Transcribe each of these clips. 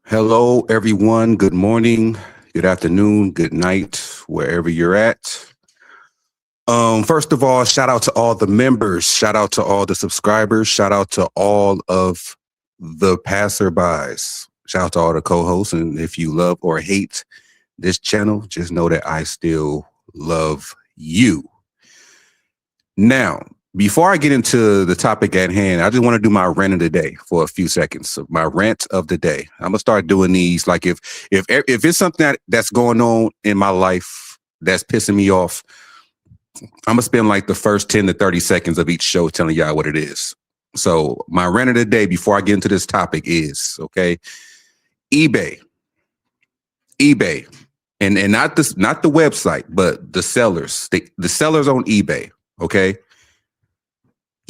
Hello, everyone. Good morning, good afternoon, good night, wherever you're at. First of all, shout out to all the members, shout out to all the subscribers, shout out to all of the passerbys, shout out to all the co-hosts. And if you love or hate this channel, just know that I still love you. Now, before I get into the topic at hand, I just want to do my rant of the day for a few seconds. So my rant of the day. I'm gonna start doing these. Like if it's something that's going on in my life that's pissing me off, I'm gonna spend like the first 10 to 30 seconds of each show telling y'all what it is. So my rant of the day before I get into this topic is eBay, eBay, and not the website, but the sellers, the sellers on eBay. Okay.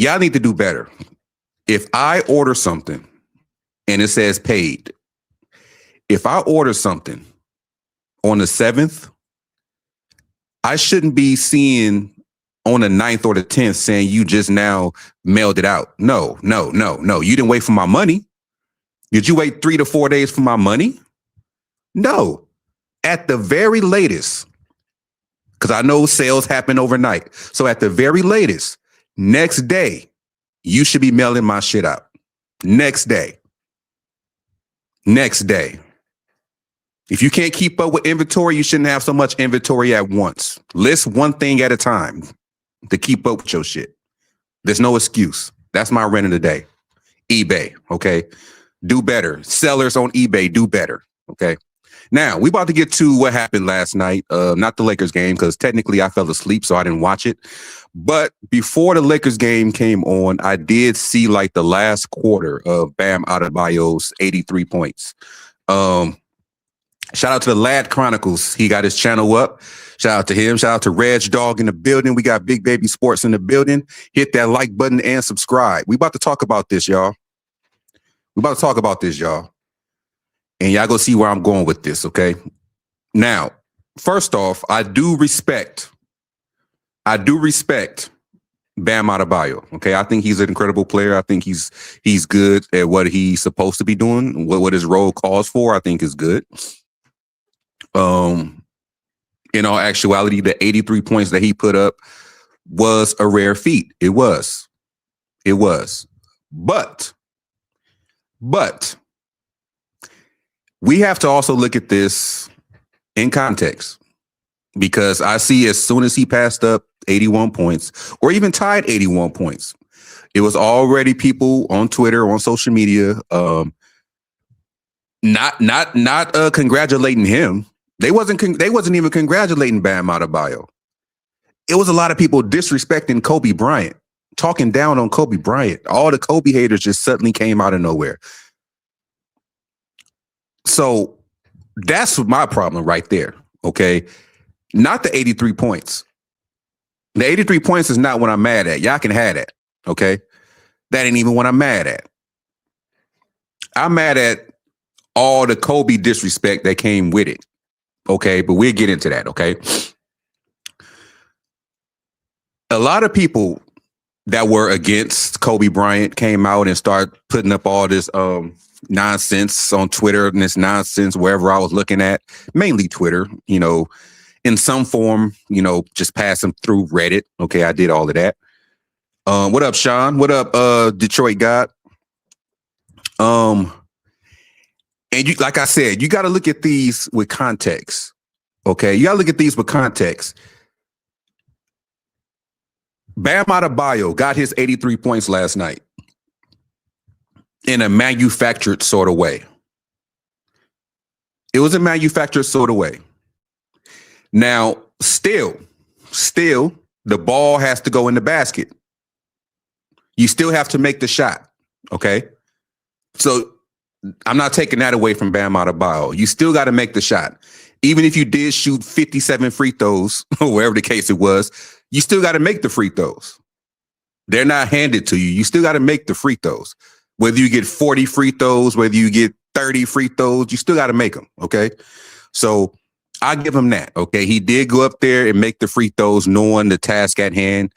Y'all need to do better. If I order something and it says paid, if I order something on the 7th, I shouldn't be seeing on the 9th or the 10th saying you just now mailed it out. No. You didn't wait for my money. Did you wait 3 to 4 days for my money? No. At the very latest, because I know sales happen overnight. So at the very latest, next day, you should be mailing my shit out. Next day. Next day. If you can't keep up with inventory, you shouldn't have so much inventory at once. List one thing at a time to keep up with your shit. There's no excuse. That's my rent of the day. eBay, okay? Do better. Sellers on eBay, do better, okay? Now, we about to get to what happened last night. Not the Lakers game, because technically I fell asleep, so I didn't watch it. But before the Lakers game came on, I did see like the last quarter of Bam Adebayo's 83 points. Shout out to the Lad Chronicles. He got his channel up. Shout out to him. Shout out to Reg Dog in the building. We got Big Baby Sports in the building. Hit that like button and subscribe. We about to talk about this, y'all. And y'all go see where I'm going with this, okay? Now, first off, I do respect Bam Adebayo, okay? I think he's an incredible player. I think he's good at what he's supposed to be doing. What his role calls for, I think is good. In all actuality, the 83 points that he put up was a rare feat. It was. But we have to also look at this in context, because I see as soon as he passed up 81 points or even tied 81 points, it was already people on Twitter, on social media, not congratulating him. They wasn't even congratulating Bam Adebayo. It was a lot of people disrespecting Kobe Bryant, talking down on Kobe Bryant. All the Kobe haters just suddenly came out of nowhere. So that's my problem right there, okay? Not the 83 points. The 83 points is not what I'm mad at. Y'all can have that, okay? That ain't even what I'm mad at. I'm mad at all the Kobe disrespect that came with it, okay? But we'll get into that, okay? A lot of people that were against Kobe Bryant came out and started putting up all this nonsense on Twitter and this nonsense wherever I was looking at, mainly Twitter, in some form, just passing through Reddit. Okay, I did all of that. What up, Sean? What up, Detroit God? And you, like I said, you got to look at these with context. Okay, you got to look at these with context. Bam Adebayo got his 83 points last night in a manufactured sort of way. It was a manufactured sort of way. Now, still, the ball has to go in the basket. You still have to make the shot, okay? So I'm not taking that away from Bam Adebayo. You still got to make the shot. Even if you did shoot 57 free throws, or wherever the case it was, you still got to make the free throws. They're not handed to you. You still got to make the free throws. Whether you get 40 free throws, whether you get 30 free throws, you still got to make them, okay? So I give him that, okay? He did go up there and make the free throws knowing the task at hand.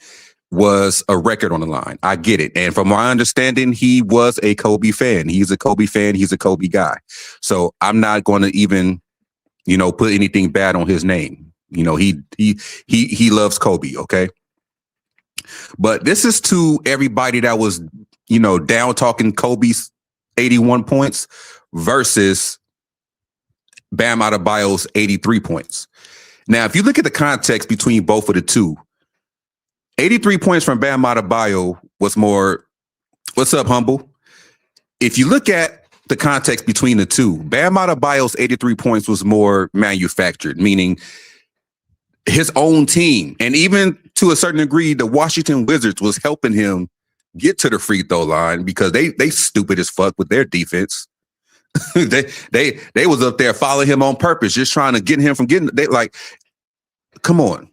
was a record on the line. I get it. And from my understanding, he was a Kobe fan. He's a Kobe fan. He's a Kobe guy. So I'm not going to even, put anything bad on his name. He loves Kobe. Okay. But this is to everybody that was, down talking Kobe's 81 points versus Bam Adebayo's 83 points. Now, if you look at the context between both of the two, 83 points from Bam Adebayo was more, what's up, humble? If you look at the context between the two, Bam Adebayo's 83 points was more manufactured, meaning his own team, and even to a certain degree, the Washington Wizards was helping him get to the free throw line because they stupid as fuck with their defense. they was up there following him on purpose, just trying to get him from getting. They like, come on.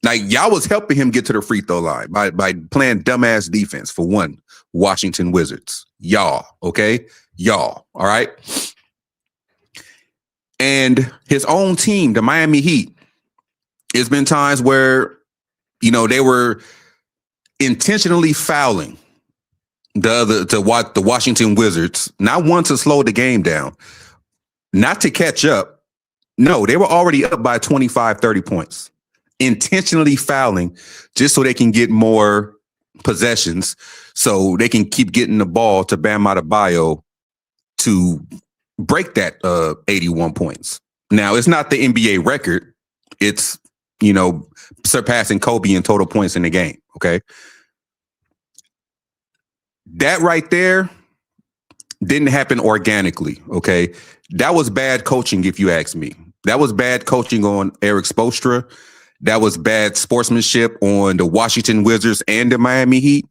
Like, y'all was helping him get to the free throw line by playing dumbass defense for one, Washington Wizards. Y'all, okay? Y'all, all right? And his own team, the Miami Heat, it's been times where, they were intentionally fouling the Washington Wizards, not one to slow the game down, not to catch up. No, they were already up by 25, 30 points. Intentionally fouling just so they can get more possessions, so they can keep getting the ball to Bam Adebayo to break that 81 points. Now, it's not the NBA record. It's, surpassing Kobe in total points in the game, okay? That right there didn't happen organically, okay? That was bad coaching, if you ask me. That was bad coaching on Eric Spoelstra. That was bad sportsmanship on the Washington Wizards and the Miami Heat.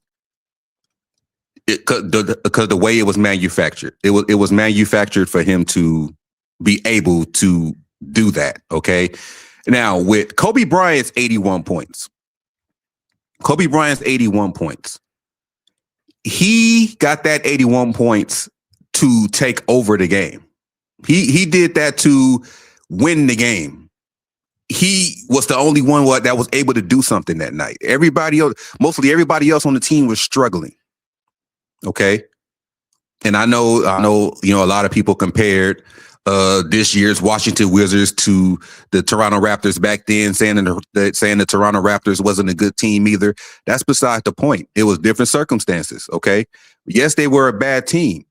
Because the way it was manufactured, it was manufactured for him to be able to do that. Okay. Now with Kobe Bryant's 81 points, he got that 81 points to take over the game. He did that to win the game. He was the only one that was able to do something that night. Mostly everybody else on the team was struggling. Okay. And I know, a lot of people compared this year's Washington Wizards to the Toronto Raptors back then, saying the Toronto Raptors wasn't a good team either. That's beside the point. It was different circumstances. Okay. Yes, they were a bad team.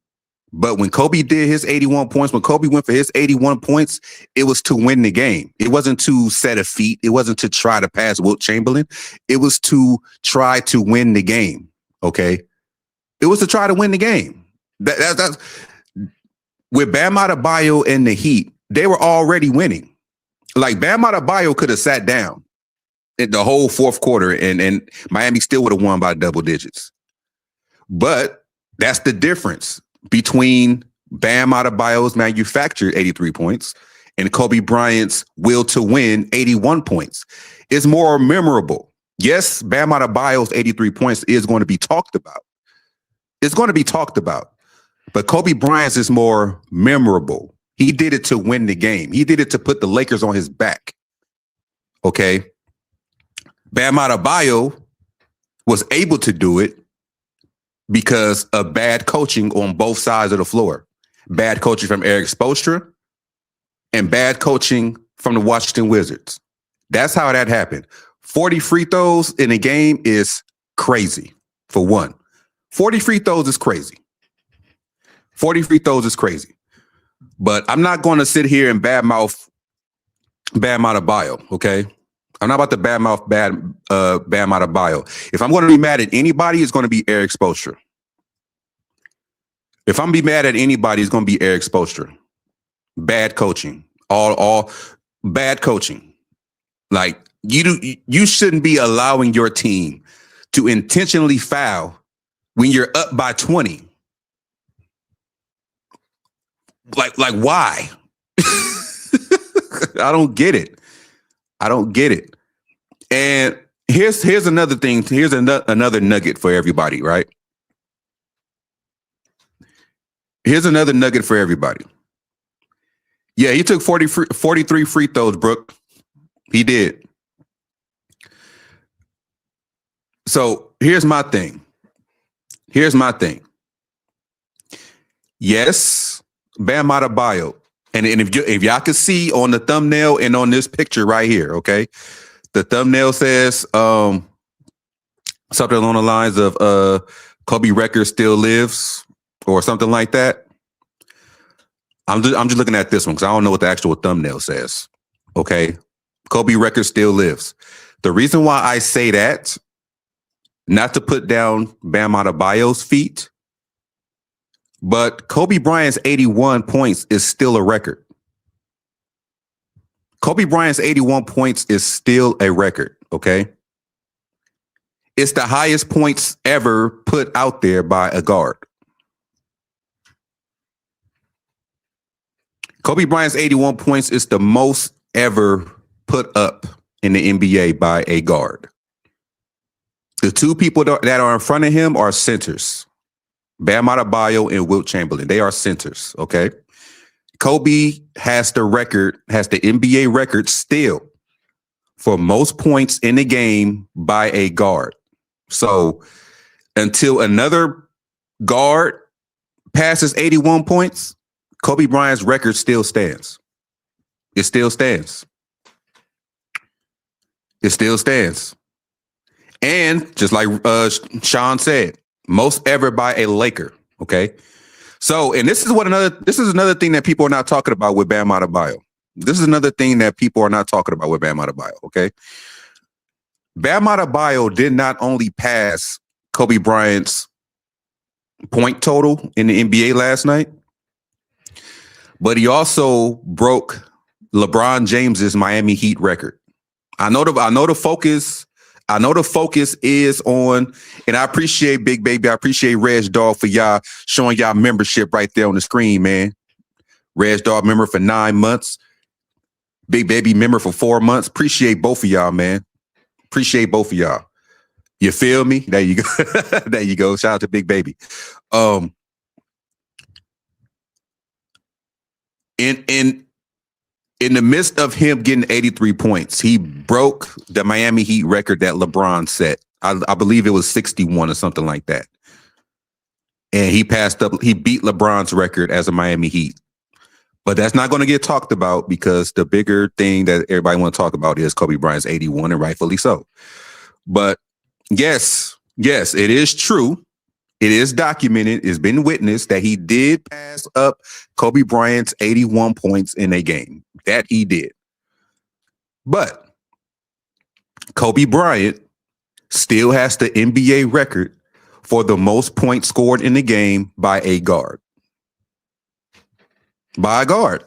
But when Kobe did his 81 points, when Kobe went for his 81 points, it was to win the game. It wasn't to set a feat. It wasn't to try to pass Wilt Chamberlain. It was to try to win the game. Okay. It was to try to win the game. That's with Bam Adebayo and the Heat, they were already winning. Like, Bam Adebayo could have sat down in the whole fourth quarter and Miami still would have won by double digits. But that's the difference between Bam Adebayo's manufactured 83 points and Kobe Bryant's will to win 81 points. It's more memorable. Yes, Bam Adebayo's 83 points is going to be talked about. It's going to be talked about. But Kobe Bryant's is more memorable. He did it to win the game. He did it to put the Lakers on his back. Okay. Bam Adebayo was able to do it because of bad coaching on both sides of the floor. Bad coaching from Eric Spoelstra and bad coaching from the Washington Wizards. That's how that happened. 40 free throws in a game is crazy, for one. 40 free throws is crazy. 40 free throws is crazy. But I'm not going to sit here and badmouth Bam Adebayo, okay? I'm not about to badmouth Bam Adebayo. If I'm going to be mad at anybody, it's going to be Eric Spoelstra. If I'm be mad at anybody, it's going to be Eric Spoelstra. Bad coaching. All bad coaching. Like, you shouldn't be allowing your team to intentionally foul when you're up by 20. Like why? I don't get it. And here's another thing. Here's another nugget for everybody, right? Here's another nugget for everybody. Yeah, he took 43 free throws, Brooke. He did. So here's my thing. Here's my thing. Yes, Bam Adebayo. And if y'all could see on the thumbnail and on this picture right here, okay, the thumbnail says something along the lines of Kobe record still lives or something like that. I'm just looking at this one because I don't know what the actual thumbnail says. Okay, Kobe record still lives. The reason why I say that, not to put down Bam Adebayo's feet, but Kobe Bryant's 81 points is still a record. Kobe Bryant's 81 points is still a record, okay? It's the highest points ever put out there by a guard. Kobe Bryant's 81 points is the most ever put up in the NBA by a guard. The two people that are in front of him are centers. Bam Adebayo and Wilt Chamberlain. They are centers, okay? Kobe has the NBA record still for most points in the game by a guard. So until another guard passes 81 points, Kobe Bryant's record still stands. It still stands. It still stands. And just like Sean said, most ever by a Laker. Okay. So, and this is another thing that people are not talking about with Bam Adebayo. This is another thing that people are not talking about with Bam Adebayo. Okay. Bam Adebayo did not only pass Kobe Bryant's point total in the NBA last night, but he also broke LeBron James's Miami Heat record. I know the focus is on, and I appreciate Big Baby. I appreciate Reg Dog for y'all showing y'all membership right there on the screen, man. Reg Dog member for 9 months. Big Baby member for 4 months. Appreciate both of y'all, man. Appreciate both of y'all. You feel me? There you go. There you go. Shout out to Big Baby. In the midst of him getting 83 points, he broke the Miami Heat record that LeBron set. I believe it was 61 or something like that. And he beat LeBron's record as a Miami Heat. But that's not going to get talked about because the bigger thing that everybody want to talk about is Kobe Bryant's 81, and rightfully so. But yes, it is true. It is documented. It's been witnessed that he did pass up Kobe Bryant's 81 points in a game. That he did. But Kobe Bryant still has the NBA record for the most points scored in the game by a guard. By a guard.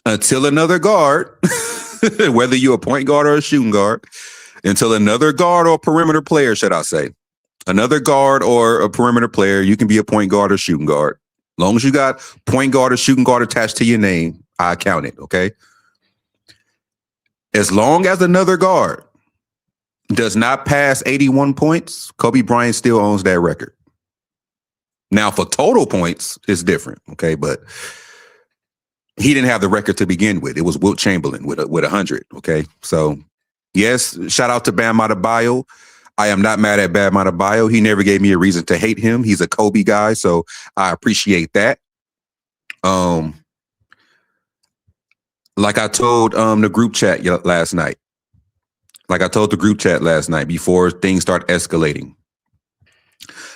Until another guard, whether you're a point guard or a shooting guard, until another guard or perimeter player, should I say, another guard or a perimeter player, you can be a point guard or shooting guard. As long as you got point guard or shooting guard attached to your name, I count it, okay? As long as another guard does not pass 81 points, Kobe Bryant still owns that record. Now, for total points, it's different, okay? But he didn't have the record to begin with. It was Wilt Chamberlain with 100, okay? So, yes, shout out to Bam Adebayo. I am not mad at Bam Adebayo. He never gave me a reason to hate him. He's a Kobe guy, so I appreciate that. Like I told the group chat last night. Like I told the group chat last night before things start escalating.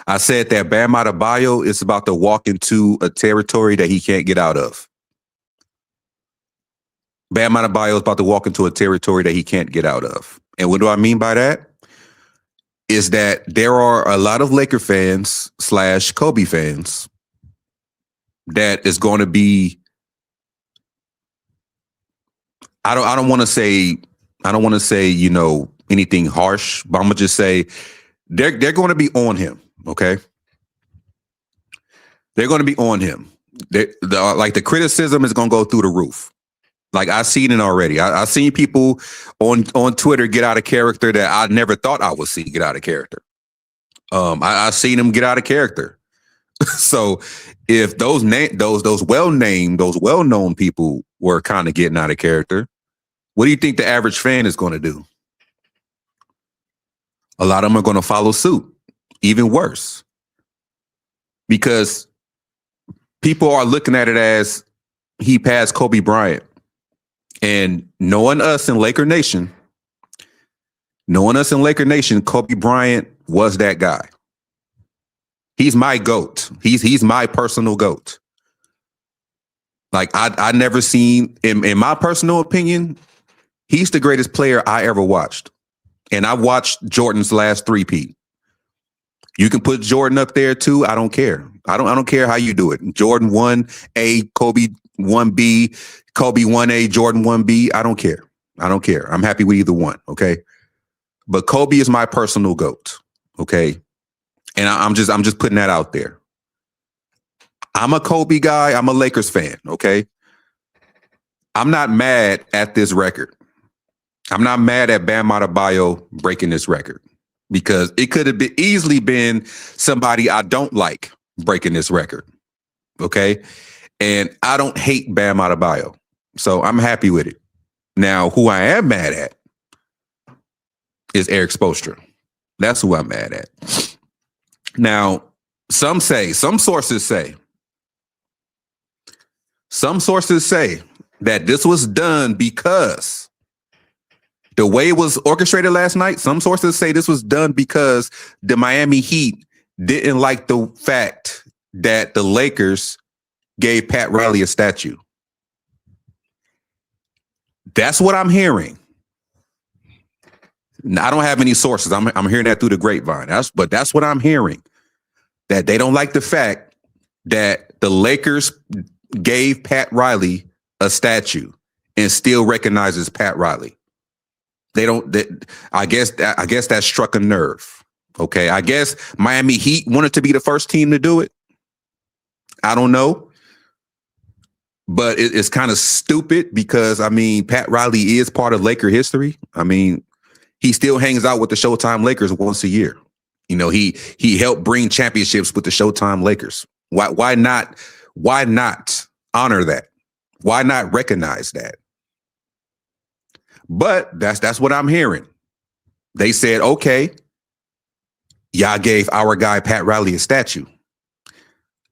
I said that Bam Adebayo is about to walk into a territory that he can't get out of. Bam Adebayo is about to walk into a territory that he can't get out of. And what do I mean by that? Is that there are a lot of Laker fans / Kobe fans that is going to be, I don't want to say, you know, anything harsh, but I'm gonna just say they're going to be on him. Okay. They're going to be on him. Like the criticism is going to go through the roof. Like I've seen it already. I've seen people on Twitter get out of character that I never thought I would see get out of character. I've seen them get out of character. So if those well-known people were kind of getting out of character, what do you think the average fan is going to do? A lot of them are going to follow suit. Even worse. Because people are looking at it as he passed Kobe Bryant. And knowing us in Laker Nation, Kobe Bryant was that guy. He's my GOAT. He's my personal GOAT. Like I never seen, in my personal opinion, he's the greatest player I ever watched. And I watched Jordan's last three-peat. You can put Jordan up there too. I don't care. I don't care how you do it. Jordan 1A, Kobe 1B, Kobe 1A, Jordan 1B. I don't care. I'm happy with either one. Okay. But Kobe is my personal GOAT. Okay. And I'm just putting that out there. I'm a Kobe guy. I'm a Lakers fan. Okay. I'm not mad at this record. I'm not mad at Bam Adebayo breaking this record, because it could have easily been somebody I don't like breaking this record. Okay. And I don't hate Bam Adebayo. So I'm happy with it. Now, who I am mad at is Eric Spoelstra. That's who I'm mad at. Now, some sources say that this was done because the way it was orchestrated last night, some sources say this was done because the Miami Heat didn't like the fact that the Lakers gave Pat Riley a statue. That's what I'm hearing. Now, I don't have any sources. I'm hearing that through the grapevine. But that's what I'm hearing. That they don't like the fact that the Lakers gave Pat Riley a statue and still recognizes Pat Riley. I guess that struck a nerve. Okay. I guess Miami Heat wanted to be the first team to do it. I don't know. But it's kind of stupid because, I mean, Pat Riley is part of Laker history. I mean, he still hangs out with the Showtime Lakers once a year. You know, he helped bring championships with the Showtime Lakers. Why not honor that? Why not recognize that? But that's what I'm hearing. They said, okay, y'all gave our guy Pat Riley a statue,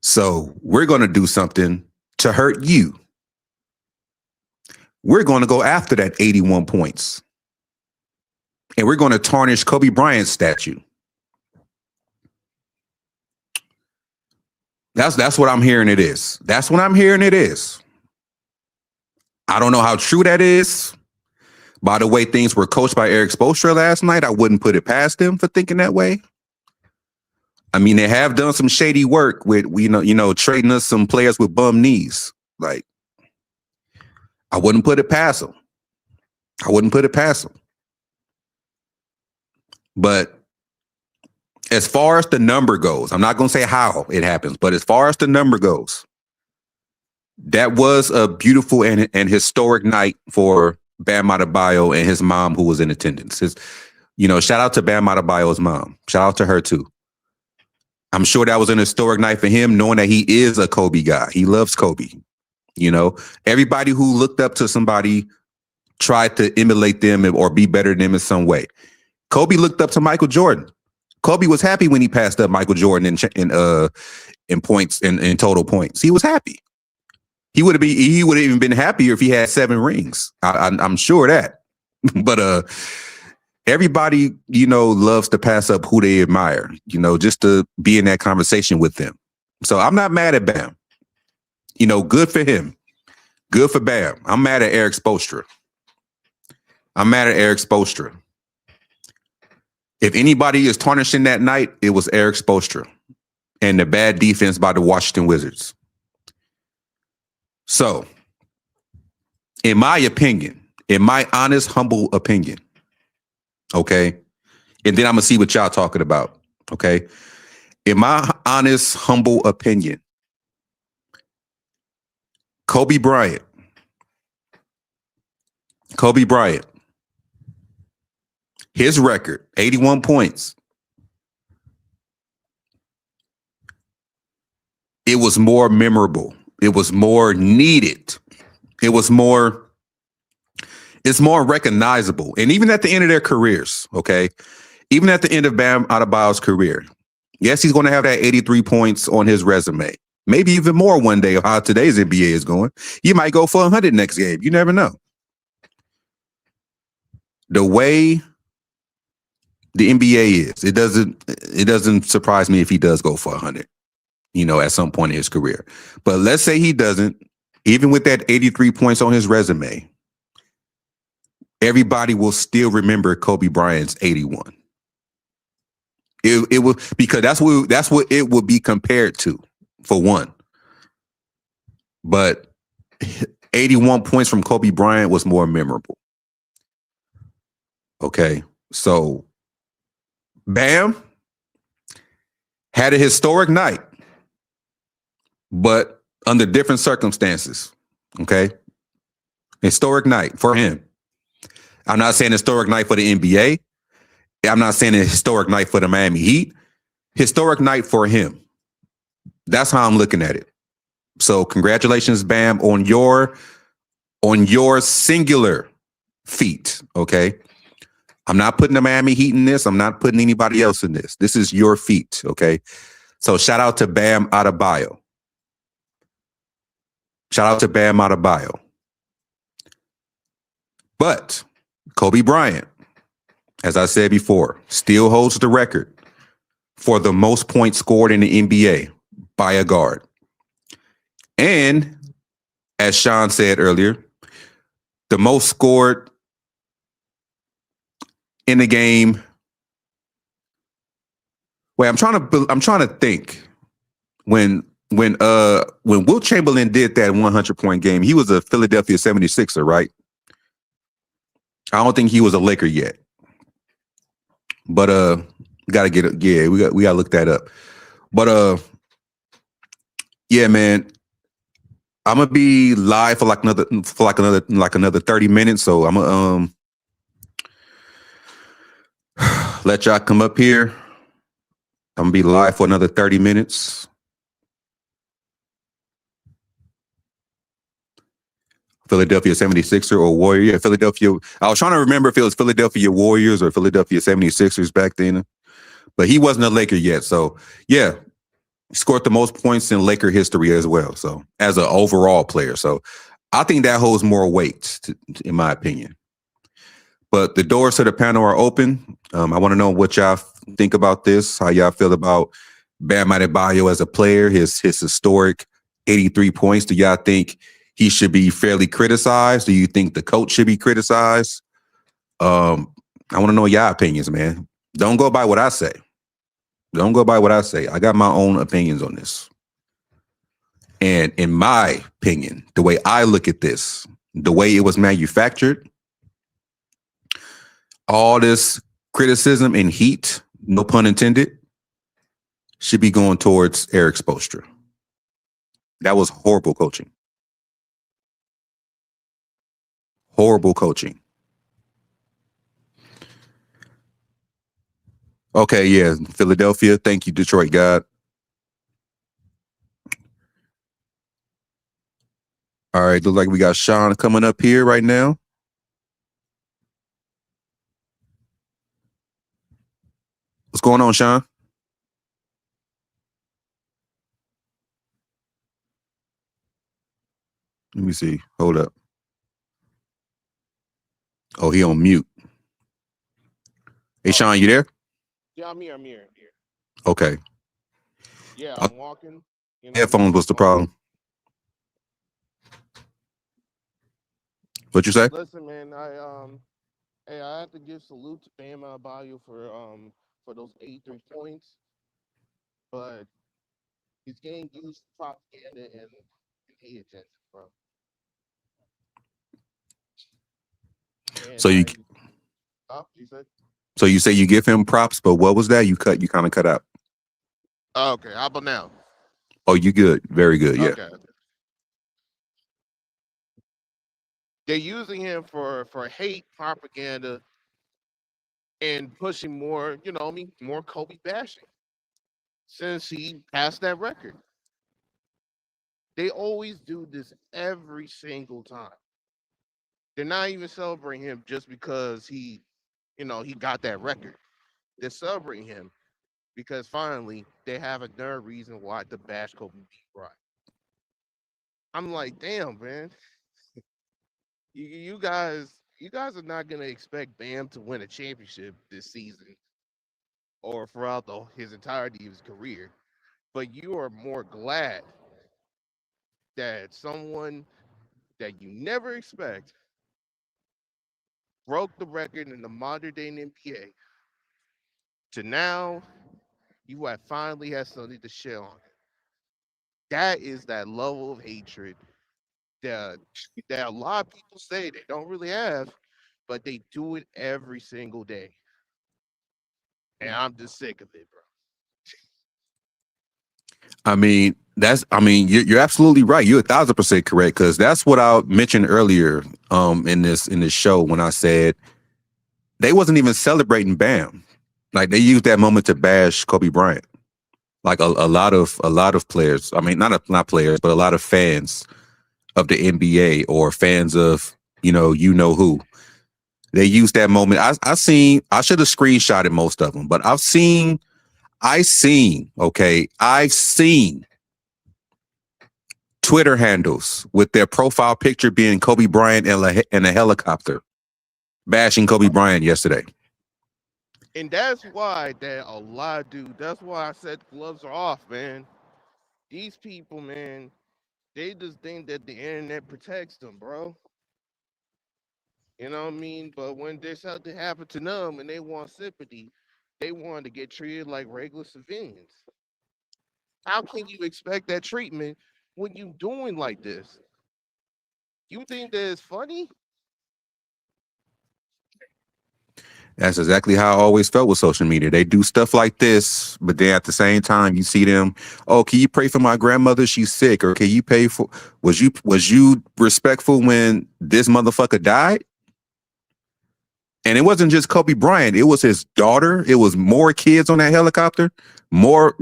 so we're going to do something to hurt you. We're going to go after that 81 points. And we're going to tarnish Kobe Bryant's statue. That's what I'm hearing it is. That's what I'm hearing it is. I don't know how true that is. By the way things were coached by Eric Spoelstra last night, I wouldn't put it past them for thinking that way. I mean, they have done some shady work with, trading us some players with bum knees. Like, I wouldn't put it past them. But as far as the number goes, I'm not going to say how it happens, but as far as the number goes, that was a beautiful and historic night for Bam Adebayo and his mom, who was in attendance. Shout out to Bam Adebayo's mom. Shout out to her too. I'm sure that was an historic night for him, knowing that he is a Kobe guy. He loves Kobe. Everybody who looked up to somebody tried to emulate them or be better than them in some way. Kobe looked up to Michael Jordan. Kobe was happy when he passed up Michael Jordan in points, in total points. He was happy. He would have even been happier if he had 7 rings. I'm sure that. But everybody, loves to pass up who they admire, just to be in that conversation with them. So I'm not mad at Bam. Good for him. Good for Bam. I'm mad at Eric Spoelstra. If anybody is tarnishing that night, it was Eric Spoelstra and the bad defense by the Washington Wizards. So, in my opinion, in my honest, humble opinion, okay, and then I'm going to see what y'all talking about, okay? In my honest, humble opinion, Kobe Bryant, his record, 81 points. It was more memorable. It was more needed. It's more recognizable. And even at the end of their careers, okay, Even at the end of Bam Adebayo's career, yes, he's going to have that 83 points on his resume. Maybe even more one day of how today's NBA is going. You might go for 100 next game. You never know. The way the NBA is, it doesn't surprise me if he does go for 100, at some point in his career. But let's say he doesn't, even with that 83 points on his resume, everybody will still remember Kobe Bryant's 81. It will, because that's what it will be compared to, for one. But 81 points from Kobe Bryant was more memorable. Okay, so Bam had a historic night, but under different circumstances. Okay, historic night for him. I'm not saying historic night for the NBA. I'm not saying a historic night for the Miami Heat. Historic night for him. That's how I'm looking at it. So congratulations, Bam, on your singular feat. Okay. I'm not putting the Miami Heat in this. I'm not putting anybody else in this. This is your feat. Okay. So shout out to Bam Adebayo. Shout out to Bam Adebayo. But Kobe Bryant, as I said before, still holds the record for the most points scored in the NBA by a guard. And as Sean said earlier, the most scored in the game. Wait, I'm trying to think. When Wilt Chamberlain did that 100-point game, he was a Philadelphia 76er, right? I don't think he was a Laker yet. But gotta get it. Yeah, we gotta look that up. But yeah, man. I'm gonna be live for another 30 minutes. So I'm gonna let y'all come up here. I'm gonna be live for another 30 minutes. Philadelphia 76er or Warrior. Yeah, Philadelphia. I was trying to remember if it was Philadelphia Warriors or Philadelphia 76ers back then. But he wasn't a Laker yet. So yeah, he scored the most points in Laker history as well. So as an overall player. So I think that holds more weight, in my opinion. But the doors to the panel are open. I want to know what y'all think about this, how y'all feel about Bam Adebayo as a player, his historic 83 points. Do y'all think he should be fairly criticized? Do you think the coach should be criticized? I want to know y'all opinions, man. Don't go by what I say. Don't go by what I say. I got my own opinions on this. And in my opinion, the way I look at this, the way it was manufactured, all this criticism and heat, no pun intended, should be going towards Eric Spoelstra. That was horrible coaching. Horrible coaching. Okay, yeah, Philadelphia. Thank you, Detroit God. All right, looks like we got Sean coming up here right now. What's going on, Sean? Let me see. Hold up. Oh, he on mute. Hey, Sean, you there? Yeah, I'm here. Okay. Yeah, I'm walking. Headphones, what's the problem? What you say? Listen, man, I have to give salute to Bam Adebayo for those 83 points, but he's getting used for propaganda and hate agenda, bro. And So you you said? so you say you give him props, but what was that? You kind of cut out. Okay, how about now? Oh, you good. Very good. Yeah. Okay. They're using him for hate propaganda and pushing more, more Kobe bashing since he passed that record. They always do this every single time. They're not even celebrating him just because he got that record. They're celebrating him because finally they have another reason why to bash Kobe Bryant. I'm like, damn, man, you guys are not gonna expect Bam to win a championship this season or throughout his entirety of his career, but you are more glad that someone that you never expect broke the record in the modern day NBA to now you have finally had something to share on. That is that level of hatred that that a lot of people say they don't really have, but they do it every single day. And I'm just sick of it, bro. You're absolutely right. You're 1,000% correct, because that's what I mentioned earlier in this show when I said they wasn't even celebrating Bam. Like, they used that moment to bash Kobe Bryant. Like a lot of players. I mean, not players, but a lot of fans of the NBA or fans of who. They used that moment. I should have screenshotted most of them, but I've seen Twitter handles with their profile picture being Kobe Bryant in a helicopter bashing Kobe Bryant yesterday. And that's why that a lot, dude. That's why I said gloves are off, man. These people, man, they just think that the internet protects them, bro. You know what I mean? But when there's something happen to them and they want sympathy, they want to get treated like regular civilians. How can you expect that treatment when you doing like this? You think that it's funny? That's exactly how I always felt with social media. They do stuff like this, but then at the same time, you see them. Oh, can you pray for my grandmother? She's sick. Or can you pay for? Was you respectful when this motherfucker died? And it wasn't just Kobe Bryant. It was his daughter. It was more kids on that helicopter, more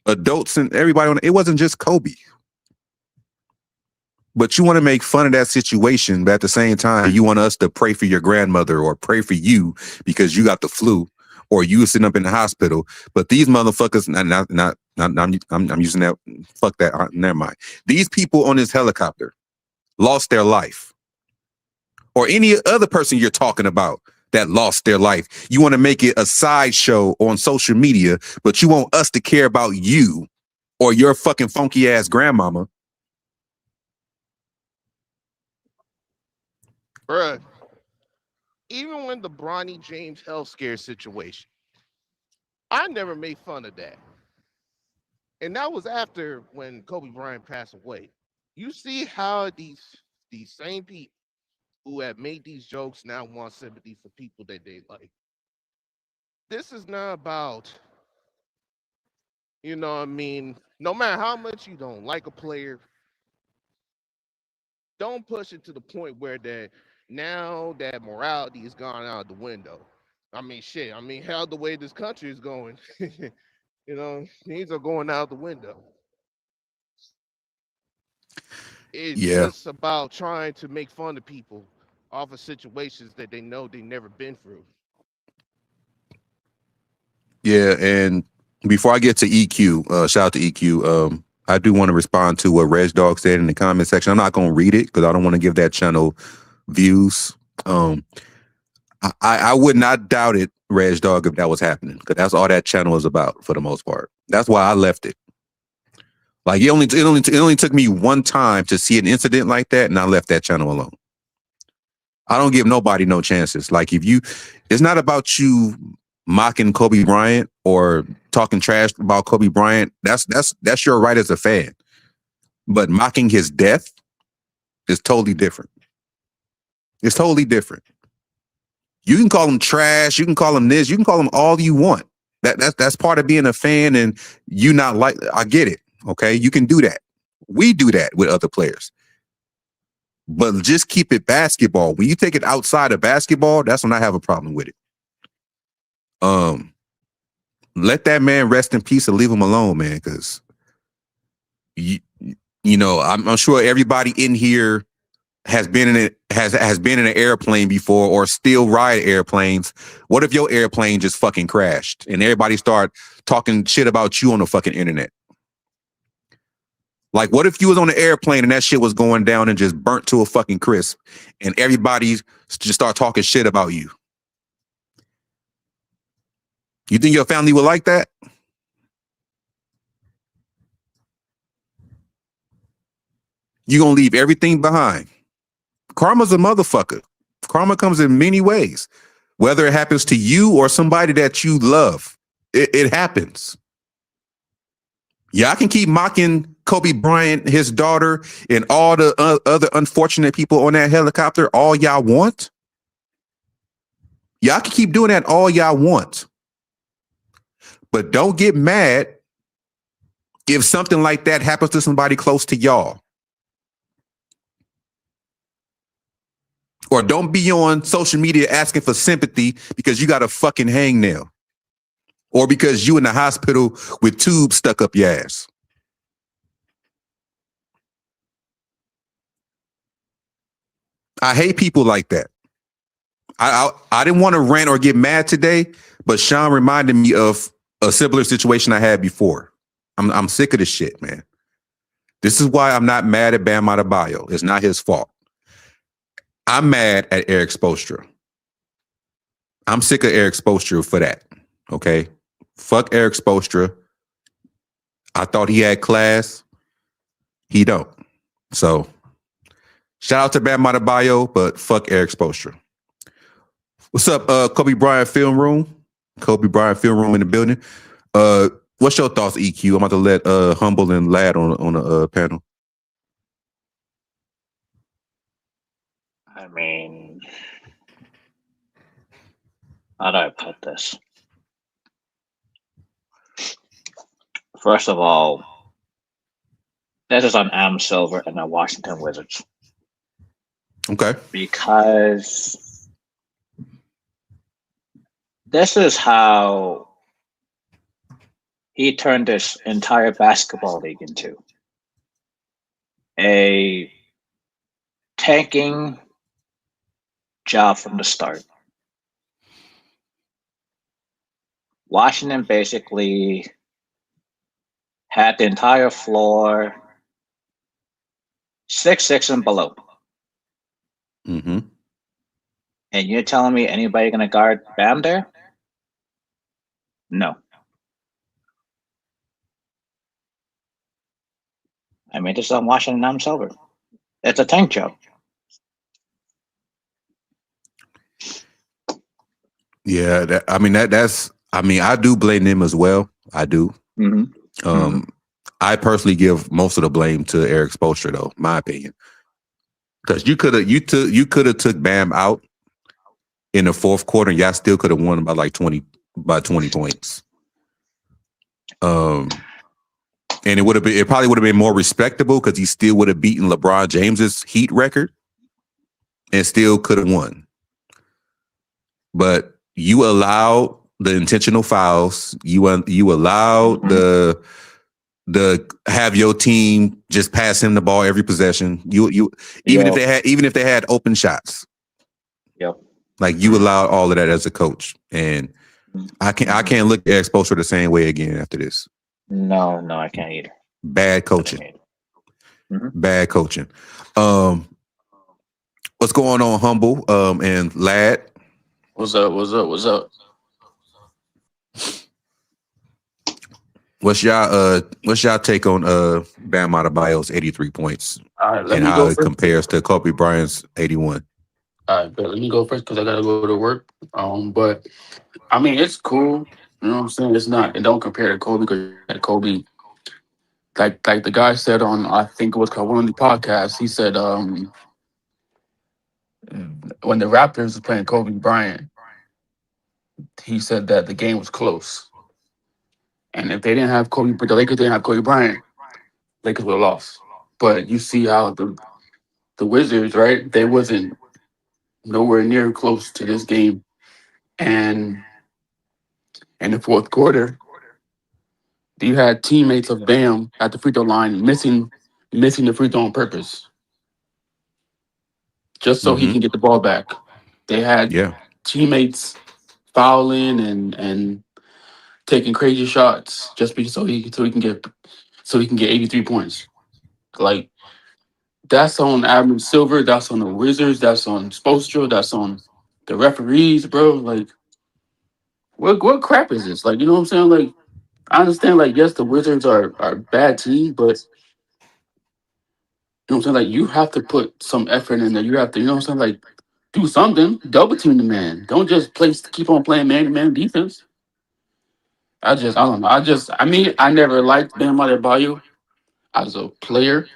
adults and everybody on it. It wasn't just Kobe. But you want to make fun of that situation, but at the same time, you want us to pray for your grandmother or pray for you because you got the flu or you were sitting up in the hospital. But these motherfuckers, I'm using that. Fuck that. Never mind. These people on this helicopter lost their life, or any other person you're talking about that lost their life. You want to make it a sideshow on social media, but you want us to care about you or your fucking funky ass grandmama. Bruh, even when the Bronny James health scare situation, I never made fun of that. And that was after when Kobe Bryant passed away. You see how these same people who have made these jokes now want sympathy for people that they like. This is not about, you know what I mean, no matter how much you don't like a player, don't push it to the point where that now that morality is gone out the window. I mean, shit. I mean, hell, the way this country is going, things are going out the window. It's Yeah. just about trying to make fun of people off of situations that they know they never been through. Yeah, and before I get to EQ, shout out to EQ. I do want to respond to what Reg Dog said in the comment section. I'm not going to read it because I don't want to give that channel views. I would not doubt it, Reg Dog, if that was happening, because that's all that channel is about for the most part. That's why I left it. Like, it only took me one time to see an incident like that, and I left that channel alone. I don't give nobody no chances. Like, it's not about you mocking Kobe Bryant or talking trash about Kobe Bryant. That's your right as a fan. But mocking his death is totally different. It's totally different. You can call him trash. You can call him this. You can call him all you want. That's part of being a fan, and you not like. I get it. Okay, you can do that. We do that with other players. But just keep it basketball. When you take it outside of basketball, that's when I have a problem with it. Let that man rest in peace and leave him alone, man. Because I'm sure everybody in here has been in it has been in an airplane before or still ride airplanes, what if your airplane just fucking crashed and everybody start talking shit about you on the fucking internet? Like, what if you was on an airplane and that shit was going down and just burnt to a fucking crisp and everybody just start talking shit about you? You think your family would like that? You gonna leave everything behind. Karma's a motherfucker. Karma comes in many ways, whether it happens to you or somebody that you love. It happens. Y'all can keep mocking Kobe Bryant, his daughter, and all the other unfortunate people on that helicopter all y'all want. Y'all can keep doing that all y'all want. But don't get mad if something like that happens to somebody close to y'all. Or don't be on social media asking for sympathy because you got a fucking hangnail. Or because you in the hospital with tubes stuck up your ass. I hate people like that. I didn't want to rant or get mad today, but Sean reminded me of a similar situation I had before. I'm sick of this shit, man. This is why I'm not mad at Bam Adebayo. It's not his fault. I'm mad at Eric Spoelstra. I'm sick of Eric Spoelstra for that. Okay? Fuck Eric Spoelstra. I thought he had class. He don't. So, shout out to Bam Adebayo, but fuck Eric Spoelstra. What's up, Kobe Bryant Film Room? Kobe Bryant Film Room in the building. What's your thoughts, EQ? I'm about to let Humble and Lad on the panel. I mean, how do I put this? First of all, this is on Adam Silver and the Washington Wizards. Okay. Because this is how he turned this entire basketball league into a tanking job from the start. Washington basically had the entire floor 6'6" and below. Mm-hmm. And you're telling me anybody gonna guard Bam there? No. I mean, this is on Washington Adam Silver. It's a tank job. Yeah, that's. I mean, I do blame them as well. I do. Mm-hmm. I personally give most of the blame to Eric Spoelstra, though, my opinion, because you could have took Bam out in the fourth quarter, and y'all still could have won by 20 points. And it probably would have been more respectable because he still would have beaten LeBron James's Heat record, and still could have won. But you allowed the intentional fouls. You allowed the have your team just pass him the ball every possession. Even if they had open shots. Yep. Like, you allowed all of that as a coach, and I can't look at Eric Spoelstra the same way again after this. No, I can't either. Bad coaching. Bad coaching. What's going on, Humble? And Lad? What's up? What's y'all take on Bam Adebayo's 83 points Let and me how go it first. compares to Kobe Bryant's 81? All right, but let me go first because I gotta go to work. But I mean, it's cool. You know what I'm saying? It's not. It don't compare to Kobe because Kobe, like the guy said on, I think it was called one of the podcasts. He said, when the Raptors was playing Kobe Bryant, he said that the game was close, and if they didn't have Kobe, the Lakers didn't have Kobe Bryant, Lakers would have lost. But you see how the Wizards, right? They wasn't nowhere near close to this game. And in the fourth quarter, you had teammates of Bam at the free throw line missing the free throw on purpose. just so he can get the ball back. They had Yeah, teammates fouling and taking crazy shots so he can get 83 points. Like that's on Adam Silver, that's on the Wizards, that's on Spoelstra, that's on the referees, bro. Like what crap is this? Like, you know what I'm saying? Like I understand, like, yes, the Wizards are a bad team, but you know what I'm saying? Like you have to put some effort in there. You have to, you know what I'm saying? Like do something. Double team the man. Don't just keep on playing man to man defense. I don't know. I never liked Bam Adebayo as a player.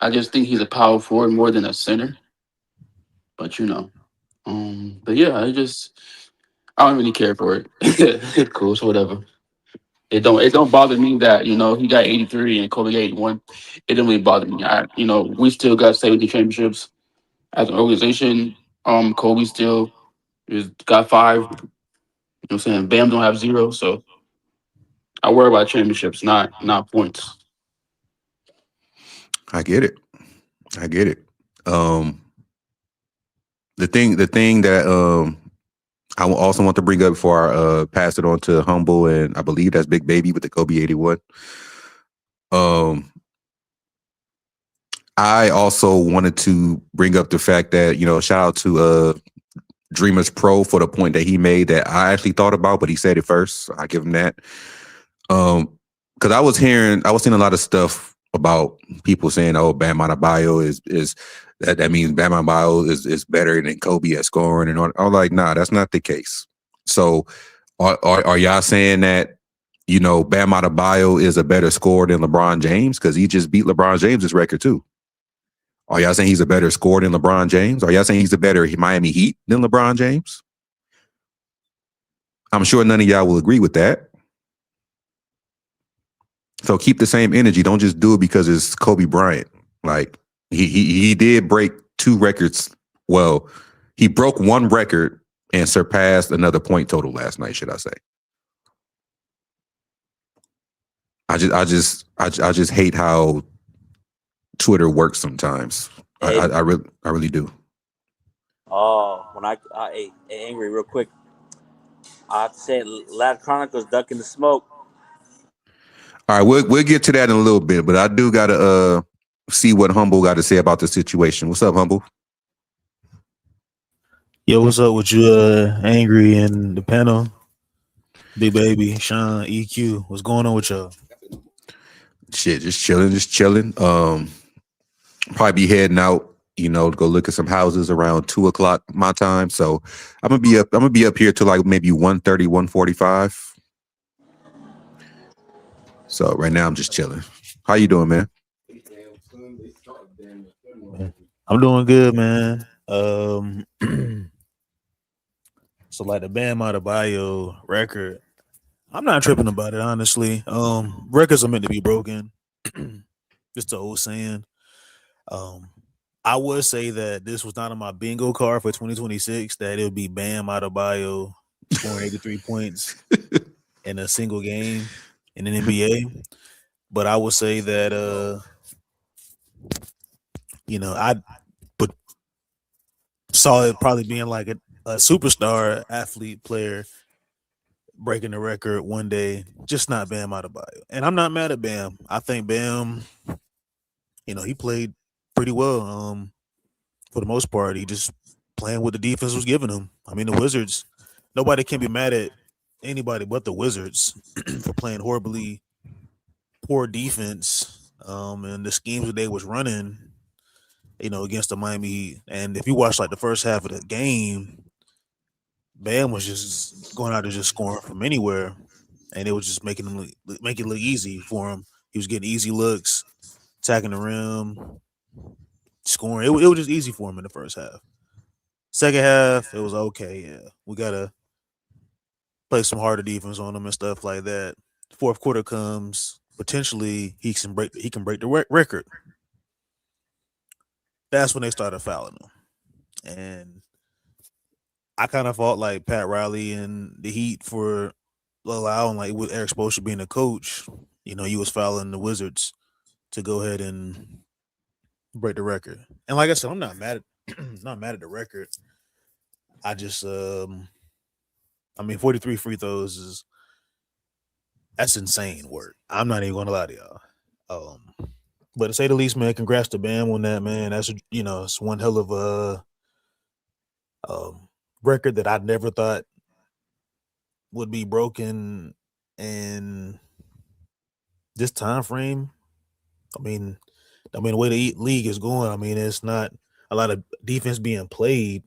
I just think he's a power forward more than a center. But but yeah, I don't really care for it. It's cool, so whatever. It don't bother me that he got 83 and Kobe got 81. It didn't really bother me. We still got 70 championships as an organization. Kobe still is got five. You know what I'm saying? Bam don't have zero, so I worry about championships, not points. I get it. I get it. Um, the thing that I also want to bring up before I pass it on to Humble, and I believe that's Big Baby with the Kobe 81. I also wanted to bring up the fact that, shout out to Dreamers Pro for the point that he made that I actually thought about, but he said it first. I give him that. Because I was seeing a lot of stuff about people saying, "Oh, Bam Adebayo is that means Bam Adebayo is better than Kobe at scoring," and all. I'm like, nah, that's not the case. So, are y'all saying that Bam Adebayo is a better scorer than LeBron James because he just beat LeBron James's record too? Are y'all saying he's a better scorer than LeBron James? Are y'all saying he's a better Miami Heat than LeBron James? I'm sure none of y'all will agree with that. So keep the same energy. Don't just do it because it's Kobe Bryant. Like he did break two records. Well, he broke one record and surpassed another point total last night, should I say. I just hate how Twitter works sometimes. Hey, I really do. when hey, angry real quick, I have to say, Lad Chronicles ducking the smoke. All right, we'll get to that in a little bit, but I do gotta see what Humble got to say about the situation. What's up, Humble? Yo, what's up with you, Angry and the panel? Big Baby, Sean, EQ. What's going on with y'all? Shit, just chilling. Probably be heading out, to go look at some houses around 2:00 my time. So I'm gonna be up here till like maybe 1:30, 1:45. So right now I'm just chilling. How you doing, man? I'm doing good, man. So like the Bam Adebayo record, I'm not tripping about it, honestly. Records are meant to be broken. Just the old saying. Um, I would say that this was not on my bingo card for 2026. That it would be Bam Adebayo scoring 83 points in a single game in an NBA. But I would say that I but saw it probably being like a superstar athlete player breaking the record one day, just not Bam Adebayo. And I'm not mad at Bam. I think Bam, he played pretty well. For the most part, he just playing what the defense was giving him. I mean, the Wizards, nobody can be mad at anybody but the Wizards for playing horribly poor defense. And the schemes that they was running, against the Miami Heat. And if you watch like the first half of the game, Bam was just going out there just scoring from anywhere, and it was just making him make it look easy for him. He was getting easy looks, attacking the rim, scoring. It was just easy for him in the first half. Second half, it was okay. Yeah, we gotta play some harder defense on him and stuff like that. Fourth quarter comes, potentially he can break the record. That's when they started fouling him, and I kind of fought like Pat Riley and the Heat for allowing, like, with Eric Spoelstra being a coach, he was fouling the Wizards to go ahead and break the record. And like I said, I'm not mad at not mad at the record. I just I mean 43 free throws is that's insane work. I'm not even gonna lie to y'all. But to say the least, man, congrats to Bam on that, man. That's it's one hell of a record that I never thought would be broken in this time frame. I mean, the way the league is going, I mean, it's not a lot of defense being played,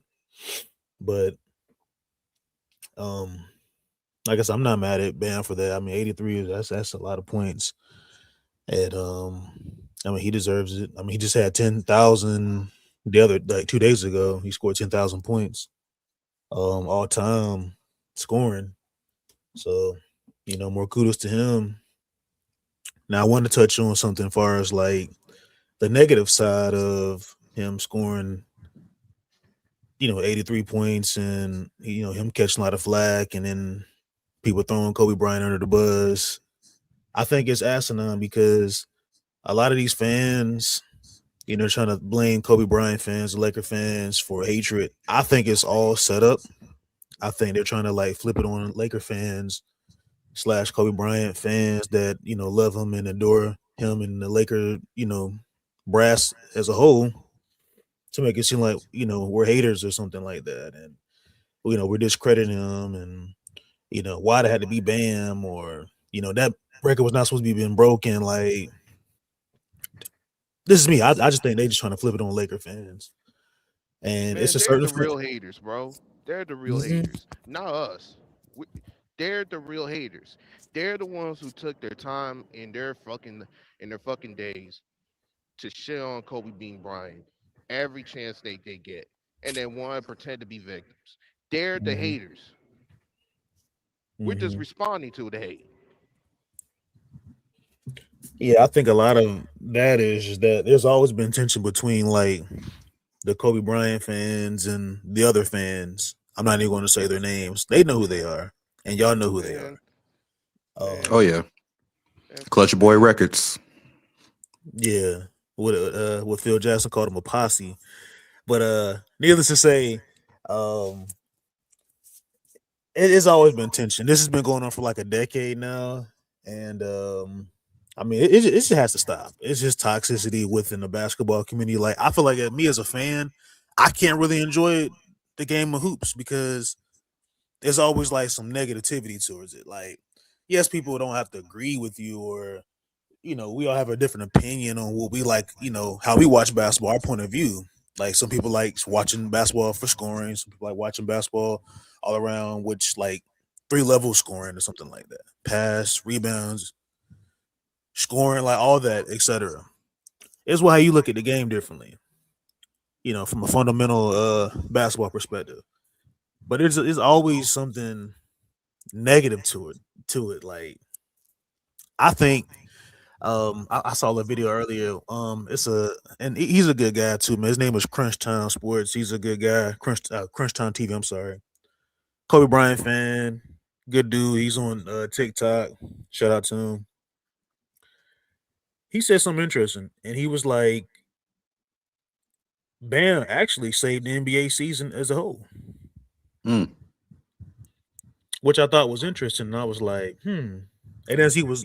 but like I said, I'm not mad at Bam for that. I mean, 83 that's a lot of points. And I mean, he deserves it. I mean, he just had 10,000 the other like 2 days ago. He scored 10,000 points, all time scoring. So, more kudos to him. Now, I want to touch on something as far as like the negative side of him scoring, 83 points and him catching a lot of flack, and then people throwing Kobe Bryant under the bus. I think it's asinine because a lot of these fans, trying to blame Kobe Bryant fans, Laker fans for hatred. I think it's all set up. I think they're trying to like flip it on Laker fans / Kobe Bryant fans that, love him and adore him and the Laker, brass as a whole to make it seem like, we're haters or something like that. And, we're discrediting him and, why it had to be Bam or, that record was not supposed to be being broken. Like, this is me. I just think they just trying to flip it on Laker fans. And it's Man, a they're certain the real haters, bro. They're the real Mhm. haters, not us. We, they're the real haters. They're the ones who took their time in their fucking days to shit on Kobe Bean Bryant every chance they get, and then want to pretend to be victims. They're the Mhm. haters. We're just Mhm. responding to the hate. Yeah, I think a lot of that is just that there's always been tension between like the Kobe Bryant fans and the other fans. I'm not even going to say their names. They know who they are, and y'all know who they Man, are. Oh man, yeah, man, Clutch Boy man. Records. Yeah, what Phil Jackson called them a posse. But needless to say, um, it's always been tension. This has been going on for like a decade now, and I mean, it just has to stop. It's just toxicity within the basketball community. Like, I feel like me as a fan, I can't really enjoy the game of hoops because there's always like some negativity towards it. Like, yes, people don't have to agree with you, or we all have a different opinion on what we like. How we watch basketball, our point of view. Like, some people like watching basketball for scoring. Some people like watching basketball all around, which like 3 level scoring or something like that. Pass, rebounds, scoring, like all that, etc. It's why you look at the game differently. From a fundamental basketball perspective. But it's always something negative to it. Like, I think I saw a video earlier. It's and he's a good guy too, man. His name is Crunch Time Sports. He's a good guy. Crunch Time TV. I'm sorry. Kobe Bryant fan. Good dude. He's on TikTok. Shout out to him. He said something interesting, and he was like, "Bam actually saved the NBA season as a whole," Mm. which I thought was interesting. And I was like, And as he was,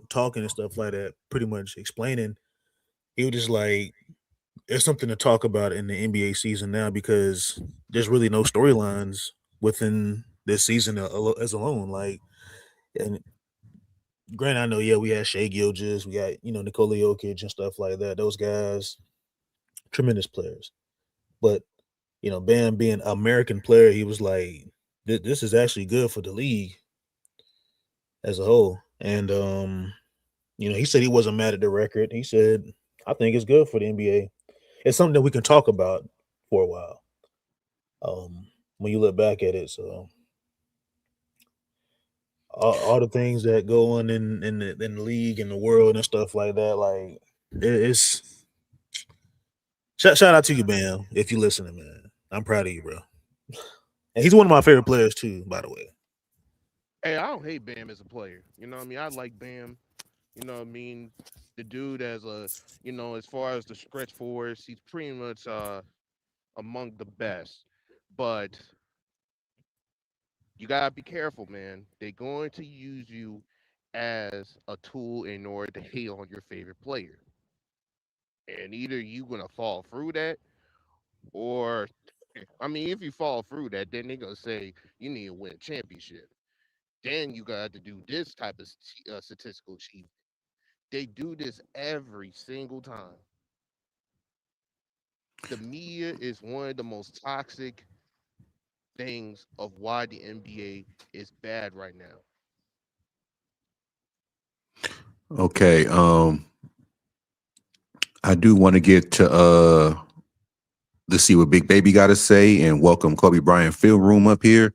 talking and stuff like that, pretty much explaining, he was just like, there's something to talk about in the NBA season now because there's really no storylines within this season as alone. Like, and granted, I know, yeah, we had Shea Gilgis, we got, Nikola Jokic and stuff like that. Those guys, tremendous players. But, Bam being an American player, he was like, this is actually good for the league as a whole. And, he said he wasn't mad at the record. He said, I think it's good for the NBA. It's something that we can talk about for a while. When you look back at it. So all the things that go on in the league and the world and stuff like that, like it's shout out to you, Bam, if you listening, man. I'm proud of you, bro. And he's one of my favorite players too, by the way. Hey, I don't hate Bam as a player. You know what I mean? I like Bam. You know what I mean? The dude as as far as the stretch forwards, he's pretty much among the best. But you gotta be careful, man. They're going to use you as a tool in order to hate on your favorite player. And either you gonna fall through that, or I mean, if you fall through that, then they're gonna say you need to win a championship. Then you got to do this type of statistical achievement. They do this every single time. The media is one of the most toxic things of why the NBA is bad right now. Okay. I do want to get to see what Big Baby got to say and welcome Kobe Bryant Film Room up here.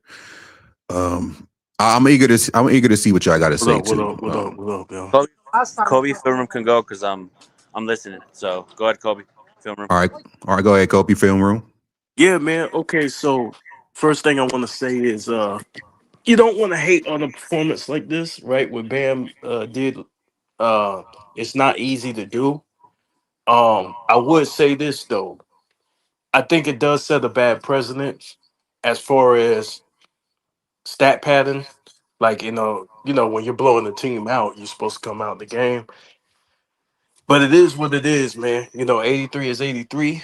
I'm eager to see what y'all got to What say up? What too. up? What up? What up, yo? Kobe film room can go because I'm listening. So go ahead, Kobe film room. All right, go ahead, Kobe Film Room. Yeah, man. Okay, so first thing I want to say is, you don't want to hate on a performance like this, right? What Bam did, it's not easy to do. I would say this though. I think it does set a bad precedent as far as stat pattern. Like when you're blowing the team out, you're supposed to come out the game. But it is what it is, man. 83 is 83,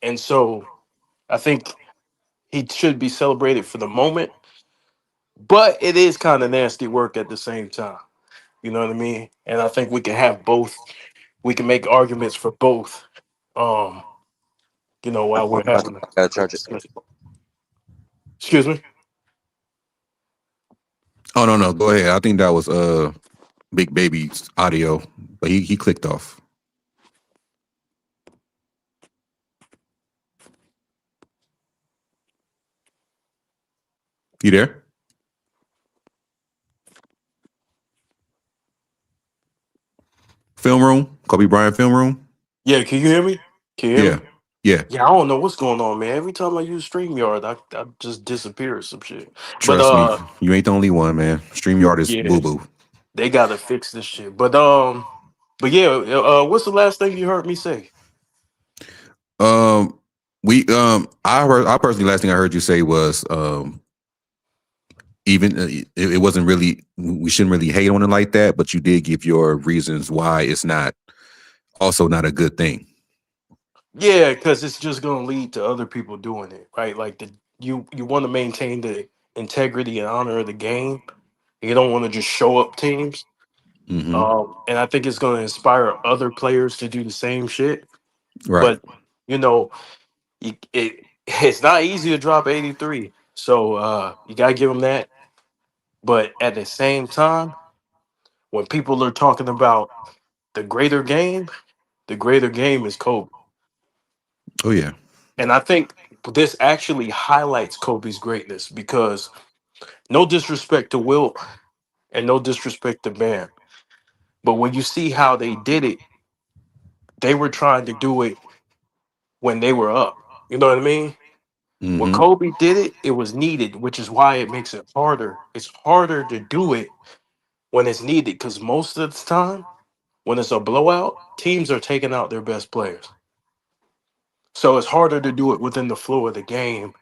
and so I think he should be celebrated for the moment, but it is kind of nasty work at the same time. You know what I mean? And I think we can have both. We can make arguments for both. Um, while we're I having gotta a charge it. discussion. Excuse me. Oh no, go ahead. I think that was Big Baby's audio, but he clicked off. You there? Film Room, Kobe Bryant Film Room. Yeah, can you hear me? Can you hear me? Yeah, yeah. Yeah, I don't know what's going on, man. Every time I use StreamYard, I just disappear or some shit. But Trust me, you ain't the only one, man. StreamYard is yeah, boo boo. they gotta fix this shit. But yeah, what's the last thing you heard me say? We I personally last thing I heard you say was even it wasn't really we shouldn't really hate on it like that, but you did give your reasons why it's not also not a good thing. Yeah, because it's just gonna lead to other people doing it, right? Like you want to maintain the integrity and honor of the game. You don't want to just show up teams. Mm-hmm. And I think it's gonna inspire other players to do the same shit. Right. But you know, it's not easy to drop 83. So you gotta give them that. But at the same time, when people are talking about the greater game is Kobe. Oh yeah. And I think this actually highlights Kobe's greatness because no disrespect to Wilt and no disrespect to Bam. But when you see how they did it, they were trying to do it when they were up. You know what I mean? When Mm-hmm. Kobe did it, it was needed, which is why it makes it harder. It's harder to do it when it's needed because most of the time, when it's a blowout, teams are taking out their best players. So it's harder to do it within the flow of the game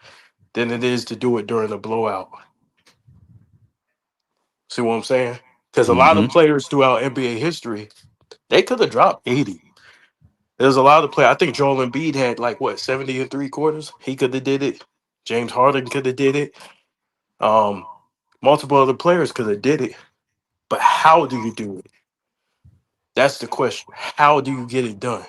than it is to do it during a blowout. See what I'm saying? Because a lot of Mm-hmm. players throughout NBA history, they could have dropped 80. There's a lot of players. I think Joel Embiid had like what 70 and three quarters. He could have did it. James Harden could have did it. Um, Multiple other players could have did it. But how do you do it? That's the question. How do you get it done?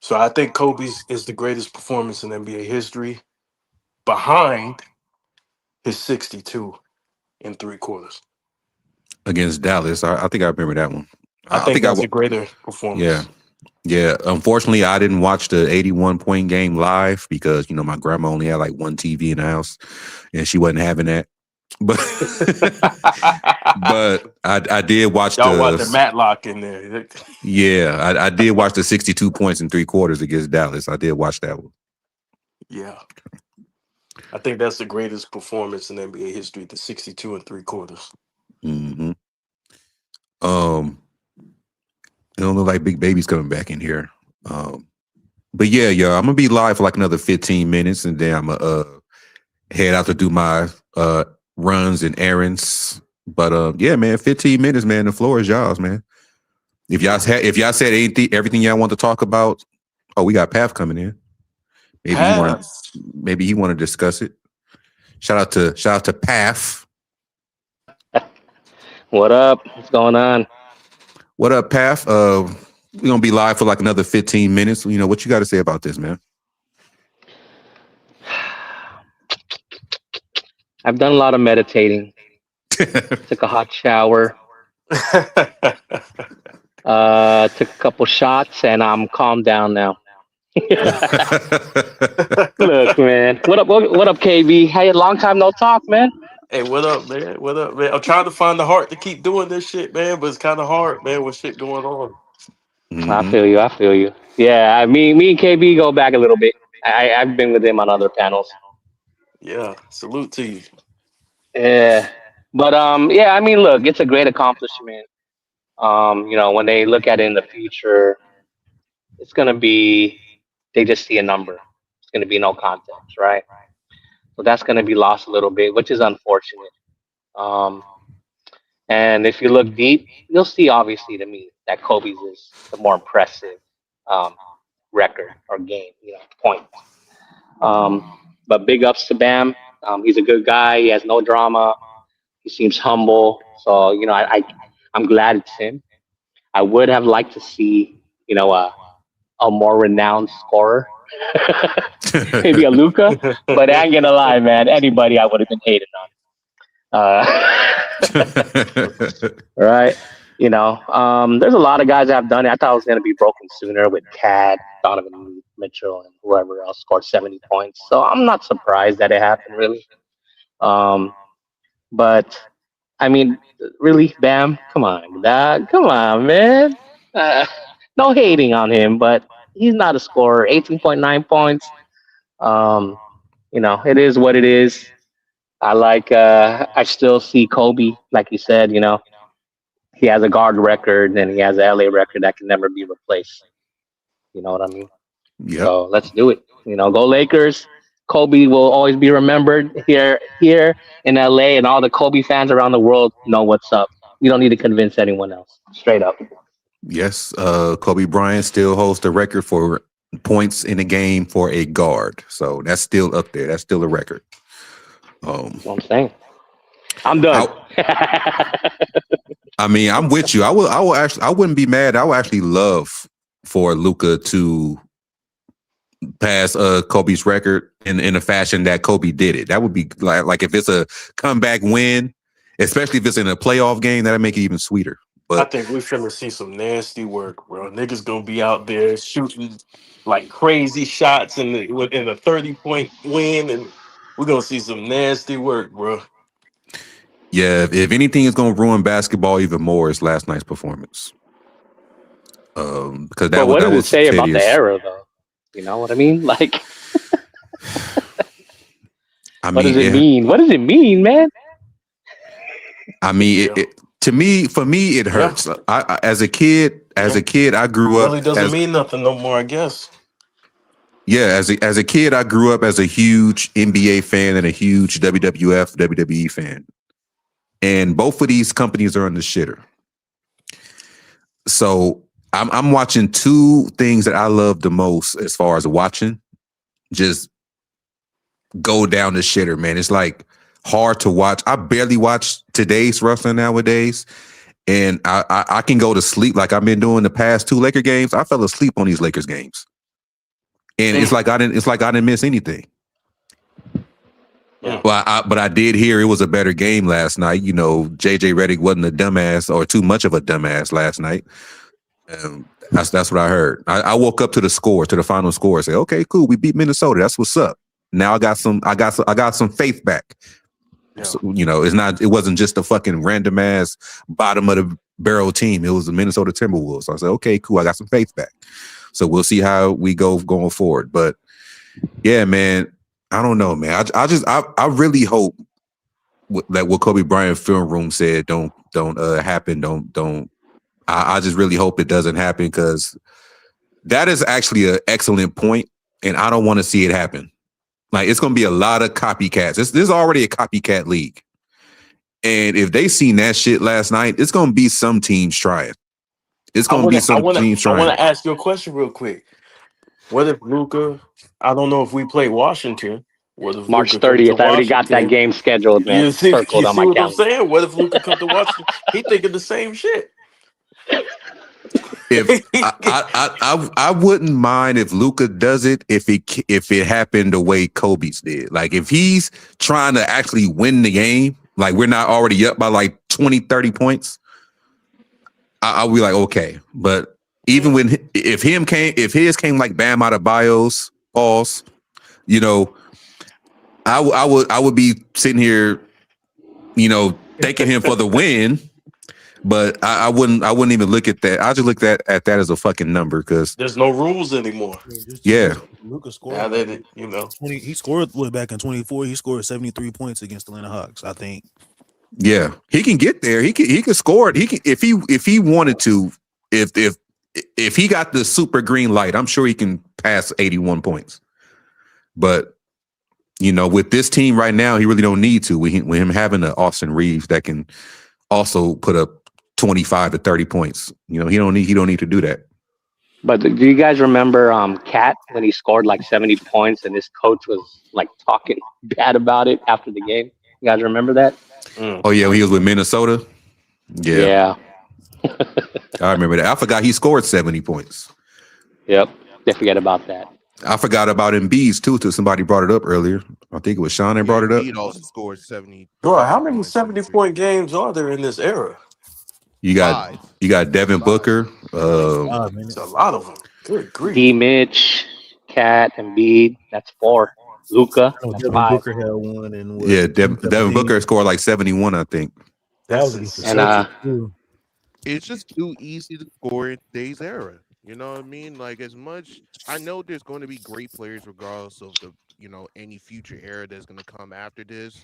So I think Kobe's is the greatest performance in NBA history, behind his 62 and three quarters. Against Dallas, I think I remember that one. I I think think I that's a greater yeah. performance. Yeah, unfortunately, I didn't watch the 81 point game live because my grandma only had like one TV in the house, and she wasn't having that. But but I did watch Y'all watching the Matlock in there. yeah I did watch the 62 points in 3 quarters against Dallas. I did watch that one. Yeah. I think that's the greatest performance in NBA history, the 62 and three quarters. Hmm. It don't look like Big Baby's coming back in here. But yeah, I'm gonna be live for like another 15 minutes, and then I'm gonna head out to do my runs and errands. But yeah, man, 15 minutes, man. The floor is y'all's, man. If y'all said everything y'all want to talk about, we got Path coming in. Maybe he want to discuss it. Shout out to Path. What up? What's going on? What up, Path? We're gonna be live for like another 15 minutes. You know, what you got to say about this, man? I've done a lot of meditating. Took a hot shower. Took a couple shots, and I'm calmed down now. Look, man. What up, KB? Hey, long time no talk, man. Hey, what up, man? What up, man? I'm trying to find the heart to keep doing this shit, man, but it's kind of hard, man, with shit going on. Mm-hmm. I feel you. Yeah, me and KB go back a little bit. I've been with him on other panels. Yeah, salute to you. Yeah, but yeah. I mean, look, it's a great accomplishment. When they look at it in the future, it's gonna be they just see a number. It's gonna be no context, right? So that's gonna be lost a little bit, which is unfortunate. Um, and if you look deep, you'll see obviously to me that Kobe's is the more impressive um, record or game, point. But big ups to Bam. He's a good guy. He has no drama. He seems humble. So I'm glad it's him. I would have liked to see a more renowned scorer, maybe a Luca. But I ain't gonna lie, man. Anybody I would have been hated on. Right? There's a lot of guys that have done it. I thought it was gonna be broken sooner with Cad, Donovan Mitchell, and whoever else scored 70 points. So I'm not surprised that it happened, really. But I mean, really, Bam, come on, dog. Come on, man. No hating on him, but he's not a scorer. 18.9 points. It is what it is. I still see Kobe, like you said, he has a guard record and he has an LA record that can never be replaced. You know what I mean? Yep. So let's do it. Go Lakers. Kobe will always be remembered here in LA, and all the Kobe fans around the world know what's up. You don't need to convince anyone else. Straight up. Yes, Kobe Bryant still holds the record for points in a game for a guard. So that's still up there. That's still a record. That's what I'm saying. I'm done. I mean, I'm with you. I wouldn't be mad. I would actually love for Luka to pass Kobe's record in a fashion that Kobe did it. That would be like if it's a comeback win, especially if it's in a playoff game, that'd make it even sweeter. But I think we're finna see some nasty work, bro. Niggas gonna be out there shooting like crazy shots in a 30-point win, and we're gonna see some nasty work, bro. yeah, if anything is gonna ruin basketball even more, it's last night's performance. Because that what does it say about the hideous. era, though? You know what I mean? Like, what does it mean? What does it mean, man? I mean, for me, it hurts. Yeah. I as a kid, I grew up. Really doesn't mean nothing no more, I guess. Yeah, as a kid, I grew up as a huge NBA fan and a huge WWF, WWE fan, and both of these companies are on the shitter. So I'm watching two things that I love the most as far as watching, just go down the shitter, man. It's like hard to watch. I barely watch today's wrestling nowadays, and I can go to sleep like I've been doing the past two Laker games. I fell asleep on these Lakers games, and it's like I didn't miss anything. Yeah. But I did hear it was a better game last night. JJ Redick wasn't a dumbass or too much of a dumbass last night. That's what I heard. I woke up to the final score, and say, okay, cool, we beat Minnesota. That's what's up. Now I got some faith back. Yeah. So, it wasn't just a fucking random ass bottom of the barrel team. It was the Minnesota Timberwolves. So I said, okay, cool, I got some faith back. So we'll see how we go going forward. But yeah, man, I don't know, man. I really hope what Kobe Bryant film room said don't happen. Don't. I just really hope it doesn't happen because that is actually an excellent point, and I don't want to see it happen. Like it's going to be a lot of copycats. This is already a copycat league, and if they seen that shit last night, it's going to be some teams trying. It's going to be some teams I trying. want to ask you a question real quick. What if Luka? I don't know if we play Washington. What if March Luka comes to 30th. I already got that Washington? game scheduled, man. You see Circled on my what I'm calendar. saying? What if Luka comes to Washington? He thinking the same shit. If I wouldn't mind if Luka does it if it happened the way Kobe's did. Like if he's trying to actually win the game, like we're not already up by like 20, 30 points, I'll be like, okay. But even when if his came like Bam Adebayo's balls, you know, I would be sitting here, you know, thanking him for the win. But I wouldn't even look at that. I just look at that as a fucking number because there's no rules anymore. Yeah. Luka scored. Now that you know, 20, he scored back in 24. He scored 73 points against the Atlanta Hawks. I think. Yeah, he can get there. He can score it. He can if he wanted to. If he got the super green light, I'm sure he can pass 81 points. But you know, with this team right now, he really don't need to. With him having an Austin Reeves that can also put up 25 to 30 points. You know, he don't need to do that. But do you guys remember Cat when he scored like 70 points and his coach was like talking bad about it after the game? You guys remember that? Oh yeah, when he was with Minnesota. Yeah. I remember that. I forgot he scored 70 points. Yep. They forget about that. I forgot about Embiid's too till somebody brought it up earlier. I think it was Sean that brought it up. Embiid also scored 70. bro, how many 70-point games are there in this era? You got Devin Booker. It's a lot of them. Good grief. D. Mitch, Cat, Embiid. That's 4. Luka. That's Devin 5. Booker had one, and Yeah, Devin Booker scored like 71, I think. That was and it's just too easy to score in today's era. You know what I mean? Like as much I know there's going to be great players regardless of the any future era that's going to come after this,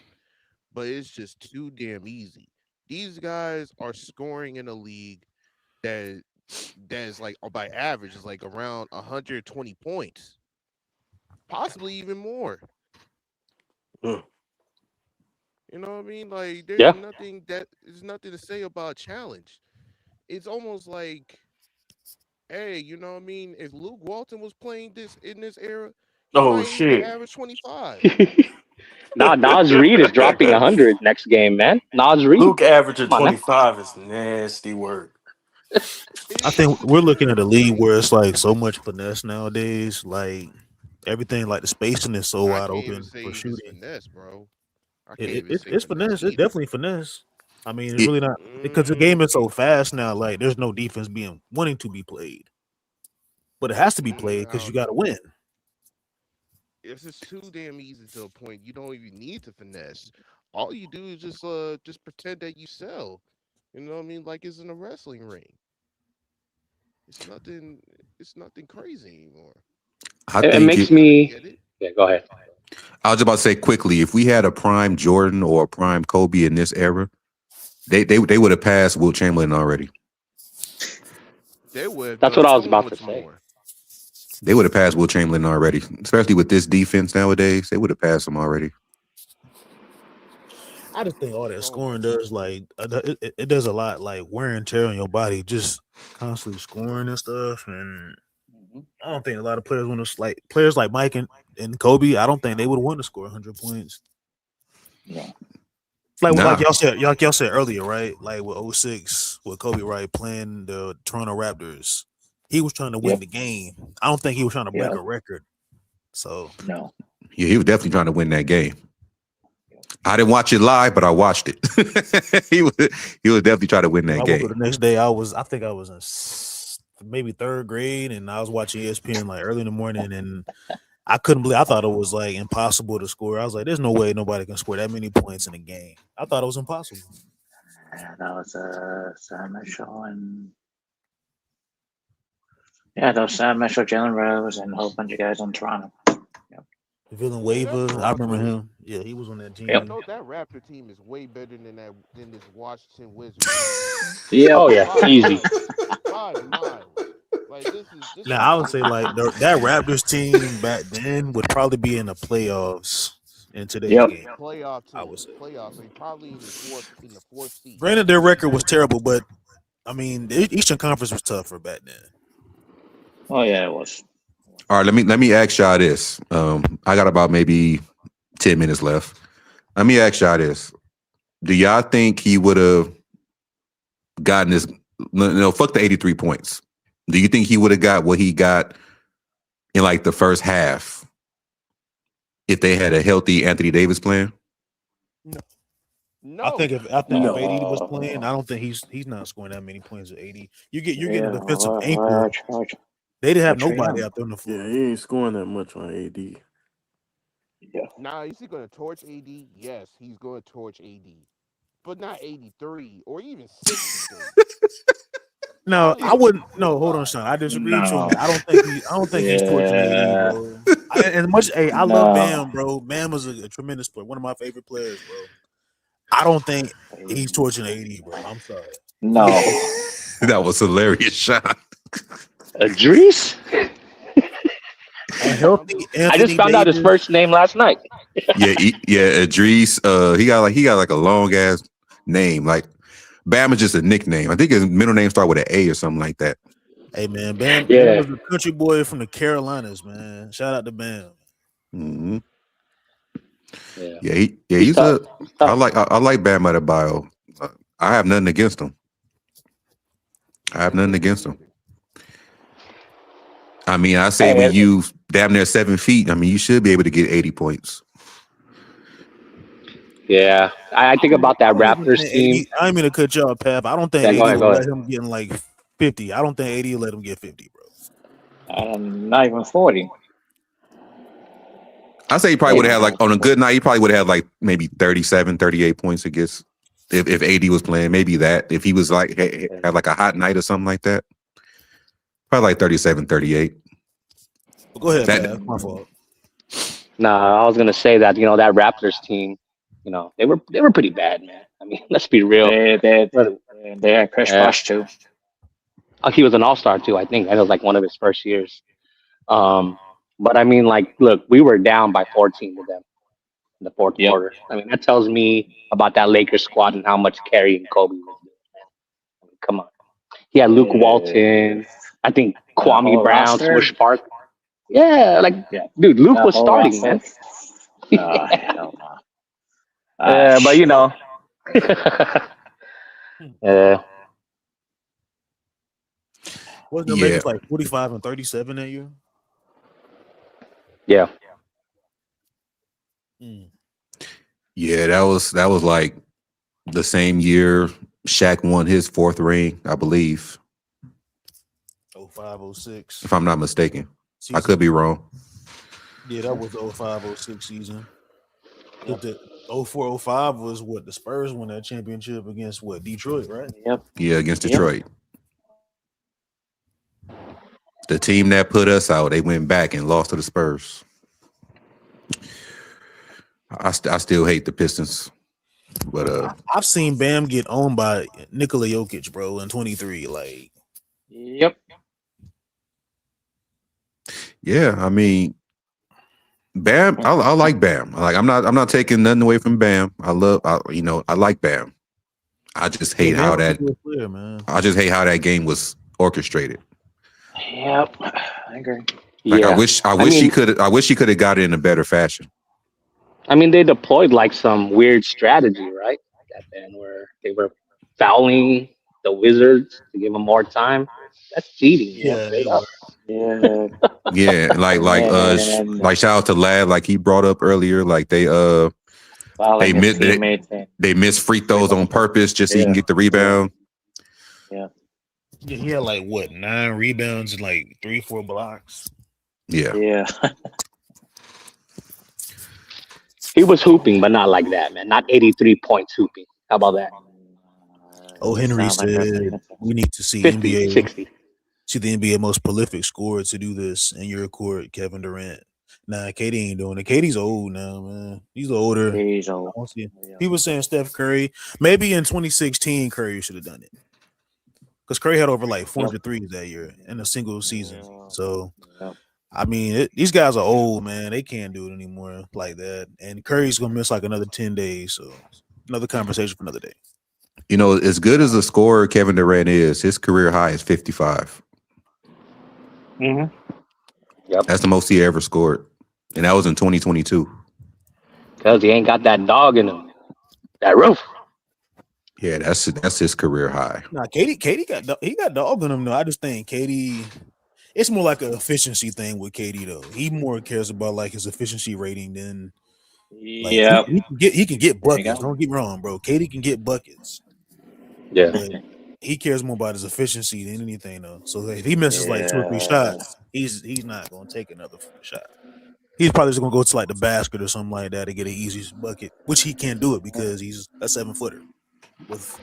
but it's just too damn easy. These guys are scoring in a league that's like by average is like around 120 points, possibly even more. You know what I mean? Like there's nothing to say about challenge. It's almost like, hey, you know what I mean? If Luke Walton was playing this in this era, he might even average 25. Nas Reed is dropping 100 next game, man. Nas Reed. Luke averaging 25 is nasty work. I think we're looking at a league where it's like so much finesse nowadays. Like everything, like the spacing is so wide open for shooting. Finesse, bro. It's finesse. It's definitely finesse. I mean, it's really not because the game is so fast now. Like, there's no defense wanting to be played, but it has to be played because you got to win. It's just too damn easy to a point. You don't even need to finesse. All you do is just pretend that you sell. You know what I mean? Like it's in a wrestling ring. It's nothing crazy anymore. It makes me. Yeah, go ahead. I was about to say quickly, if we had a prime Jordan or a prime Kobe in this era, they would have passed Wilt Chamberlain already. They would. That's what I was about to say. They would have passed Wilt Chamberlain already, especially with this defense nowadays. They would have passed him already. I just think all that scoring does it does a lot like wear and tear on your body, just constantly scoring and stuff. And I don't think a lot of players want to like players like Mike and Kobe. I don't think they would want to score 100 points. Yeah. Like y'all said earlier, right? Like with 06, with Kobe Bryant playing the Toronto Raptors, he was trying to win the game. I don't think he was trying to break a record. So no, yeah, he was definitely trying to win that game. I didn't watch it live, but I watched it. he was definitely trying to win that game. The next day, I think I was in maybe third grade, and I was watching ESPN like early in the morning, and I couldn't believe. I thought it was like impossible to score. I was like, "There's no way nobody can score that many points in a game." I thought it was impossible. That was Sam Mitchell and that was Sam Mitchell, Jalen Rose, and a whole bunch of guys on Toronto. Yep. Villanueva, I remember him. Yeah, he was on that You Yep. team. know that Raptor team is way better than this Washington Wizards team. Yep. Oh yeah, By easy. by miles. Like this Now is I would say ridiculous. like that Raptors team back then would probably be in the playoffs in today's Yep. game. Playoff I team, would say. playoff team, probably in the fourth seed. Granted, their record was terrible, but I mean, the Eastern Conference was tougher back then. Oh yeah, it was. All right, let me ask y'all this. I got about maybe 10 minutes left. Let me ask y'all this. Do y'all think he would have gotten this? No, fuck the 83 points. Do you think he would have got what he got in like the first half if they had a healthy Anthony Davis playing? I No, think if AD was playing, I No. don't think he's not scoring that many points with AD. You're getting Yeah. a defensive anchor. They didn't have What you nobody am? out there on the floor. Yeah, he ain't scoring that much on AD. Yeah. now is he going to torch AD? Yes, he's going to torch AD, but not 83 or even 63. No, I Probably wouldn't. No, hold on, 65. Sean. I disagree with you on No. that. I don't think he's torching AD, Yeah. bro. As much, hey, I love No. Bam, bro. Bam was a tremendous player, one of my favorite players, bro. I don't think he's torching AD, bro. I'm sorry. No. That was hilarious, Sean. Idris. A I'm healthy just I just Anthony found out his Davis. first name last night. Yeah, Idris. He got like a long ass name. Like Bam is just a nickname. I think his middle name start with an A or something like that. Hey man, Bam Yeah. is a country boy from the Carolinas, man. Shout out to Bam. Mm-hmm. Yeah. He's He's tough. a. He's I tough. like Bam Adebayo. I have nothing against him. I have nothing yeah, me against him. neither. I mean, I say when Hey, you damn near 7 feet, I mean, you should be able to get 80 points. yeah. I think about I that don't even Raptors think team. 80. I ain't mean to cut y'all, Pap. I don't think Yeah, go 80 ahead. will Go let ahead. him get in like 50. I don't think 80 will let him get 50, bro. Not even 40. I say he probably Not would have even had like close on to a 40. good night, he probably would have had like maybe 37, 38 points against if AD was playing. Maybe that if he was like had like a hot night or something like that. Probably like 37, 38. But go ahead, That Pap. My fault. Nah, I was gonna say that that Raptors team, they were pretty bad, man. I mean, let's be real. But, They had Chris yeah, Bosh too. he was an All Star too. I think that was like one of his first years. Um, but I mean, like, look, we were down by 14 to them in the fourth Yep. quarter. I mean, that tells me about that Lakers squad and how much carrying Kobe was doing, man. I mean, come on. He had Luke Uh, Walton. I think that Kwame whole Brown, roster. Swish Park. Yeah, like, Yeah. dude, Luke That was whole starting, roster. man. Hell no. Ah, Yeah, but shit. yeah, Wasn't the yeah. Lakers like 45 and 37 that year? yeah. Mm. Yeah, that was like the same year Shaq won his fourth ring, I believe, 05, 06 if I'm not mistaken. I season. could be wrong. Yeah, that was the 05, 06 season. The 04, 05 was what the Spurs won that championship against what Detroit, right? Yep. Yeah, against Yep. Detroit. The team that put us out, they went back and lost to the Spurs. I still hate the Pistons, but I've seen Bam get owned by Nikola Jokic, bro, in 23. Like, Yep. yeah, I mean, Bam, I like Bam. Like I'm not taking nothing away from Bam. I like Bam. I just yeah, hate Bam how was a that good player, man. game was orchestrated. Yep. I agree. Like Yeah. I wish he could have got it in a better fashion. I mean, they deployed like some weird strategy, right? Back then, where they were fouling the Wizards to give them more time. That's cheating, man. Yep. Yeah, Straight they up. were. Yeah. Yeah, And like shout out to Lad, like he brought up earlier, like they fouling his missed teammates and they missed free free throws on throws. purpose just so he can Yeah. get the rebound. Yeah. Yeah, he had like what 9 rebounds and like 3, 4 blocks. Yeah. Yeah. He was hooping, but not like that, man. Not 83 points hooping. How about that? Oh, It Henry sounds like said nothing. we need to see 50, 60. the NBA most prolific scorer to do this in your court, Kevin Durant. Nah, KD ain't doing it. KD's old now, man. He's older. He's old. I don't see it. Yeah. People saying Steph Curry. Maybe in 2016, Curry should have done it. Because Curry had over like 400 threes that year in a single season. So, I mean, these guys are old, man. They can't do it anymore like that. And Curry's going to miss like another 10 days. So, another conversation for another day. You know, as good as a scorer Kevin Durant is, his career high is 55. Mm-hmm. Yep. That's the most he ever scored. And that was in 2022. Because he ain't got that dog in him. That roof. Yeah, that's his career high. Nah, KD got dog in him though. I just think KD, it's more like an efficiency thing with KD though. He more cares about like his efficiency rating than like he can get buckets. Don't get me wrong, bro. KD can get buckets. Yeah. But he cares more about his efficiency than anything though. So if he misses like 2 or 3 shots, he's not gonna take another shot. He's probably just gonna go to like the basket or something like that to get an easy bucket, which he can't do it because he's a 7-footer with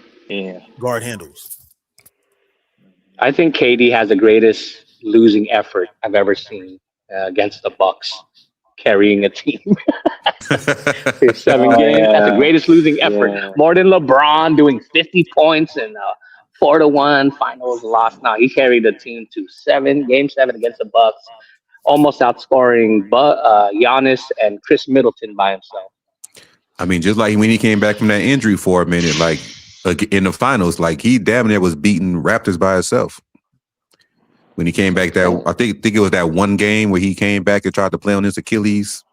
guard handles. I think KD has the greatest losing effort I've ever seen against the Bucks, carrying a team. His 7 games. That's the greatest losing effort. More than LeBron doing 50 points and 4-1 finals loss. Now he carried the team to Game 7 against the Bucks, almost outscoring Giannis and Chris Middleton by himself. I mean, just like when he came back from that injury for a minute, like in the finals, like he damn near was beating Raptors by himself. When he came back, I think it was that one game where he came back and tried to play on his Achilles.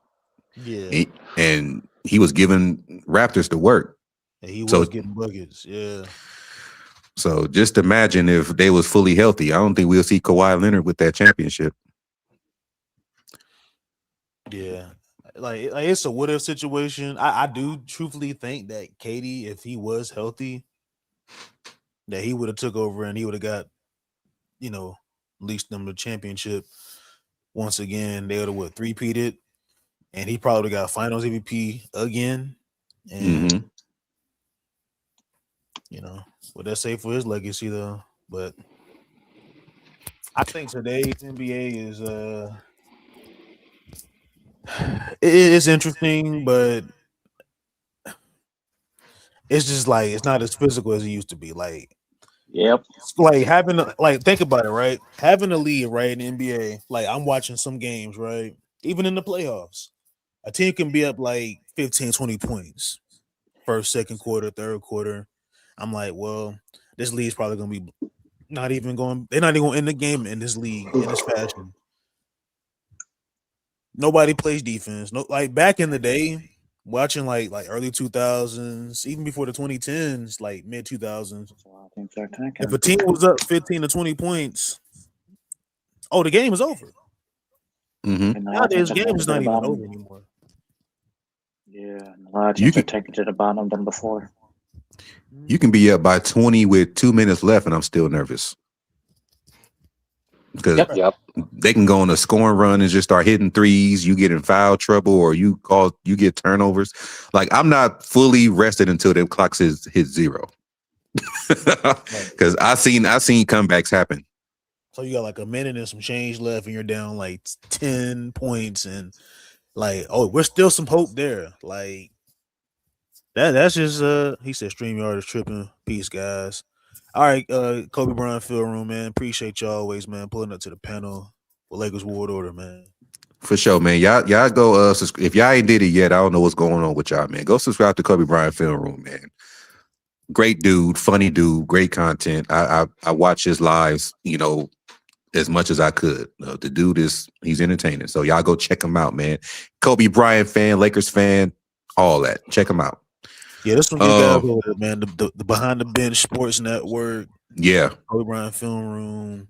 Yeah, and he was giving Raptors the work. Yeah, he was getting buckets. Yeah. So just imagine if they was fully healthy. I don't think we'll see Kawhi Leonard with that championship. Yeah. Like it's a what if situation. I do truthfully think that KD, if he was healthy, that he would have took over and he would have got, leased them the championship once again. They would have three-peated, and he probably got Finals MVP again. And what that say for his legacy though? But I think today's NBA is it's interesting, but it's just like it's not as physical as it used to be. Like, it's like think about it, right? Having a lead, right, in the NBA. Like, I'm watching some games, right? Even in the playoffs, a team can be up like 15, 20 points, first, second quarter, third quarter. I'm like, well, this league's probably gonna be they're not even going to end the game in this league in this fashion. Nobody plays defense. No, like back in the day, watching like early 2000s, even before the 2010s, like mid 2000s. If a team was up 15 to 20 points, the game is over. Nowadays, game is not even over anymore. Yeah, a lot of teams are taking to the bottom than before. You can be up by 20 with 2 minutes left, and I'm still nervous. Because they can go on a scoring run and just start hitting threes. You get in foul trouble, or you get turnovers. Like, I'm not fully rested until the clock says hit 0. Because I seen comebacks happen. So you got like a minute and some change left, and you're down like 10 points, and like, we're still some hope there. Like that's just he said StreamYard is tripping. Peace, guys. All right, Kobe Bryant Field Room, man. Appreciate y'all always, man, pulling up to the panel for Lakers World Order, man. For sure, man. Y'all go if y'all ain't did it yet, I don't know what's going on with y'all, man. Go subscribe to Kobe Bryant Film Room, man. Great dude, funny dude, great content. I watch his lives, as much as I could. The dude he's entertaining. So y'all go check him out, man. Kobe Bryant fan, Lakers fan, all that. Check him out. Yeah, this one good guys over there, man. The Behind the Bench Sports Network. Yeah. Kobe Bryant Film Room.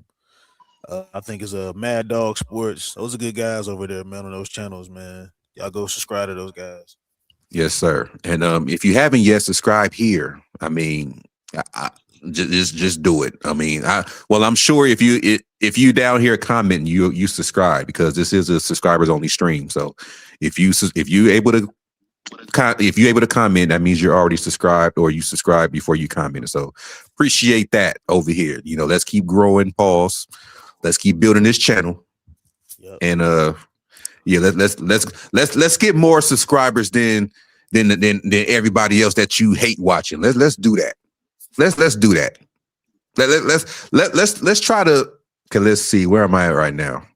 I think it's Mad Dog Sports. Those are good guys over there, man, on those channels, man. Y'all go subscribe to those guys. Yes, sir. And if you haven't yet, subscribe here. I mean, just do it. I mean, I'm sure if you down here commenting, you subscribe, because this is a subscribers only stream. So if you able to comment, that means you're already subscribed, or you subscribed before you commented. So appreciate that over here. Let's keep growing. Pause. Let's keep building this channel. Yep. And Yeah, let's get more subscribers than everybody else that you hate watching. Let's do that. Let's do that. Let's try to. Okay, let's see. Where am I at right now?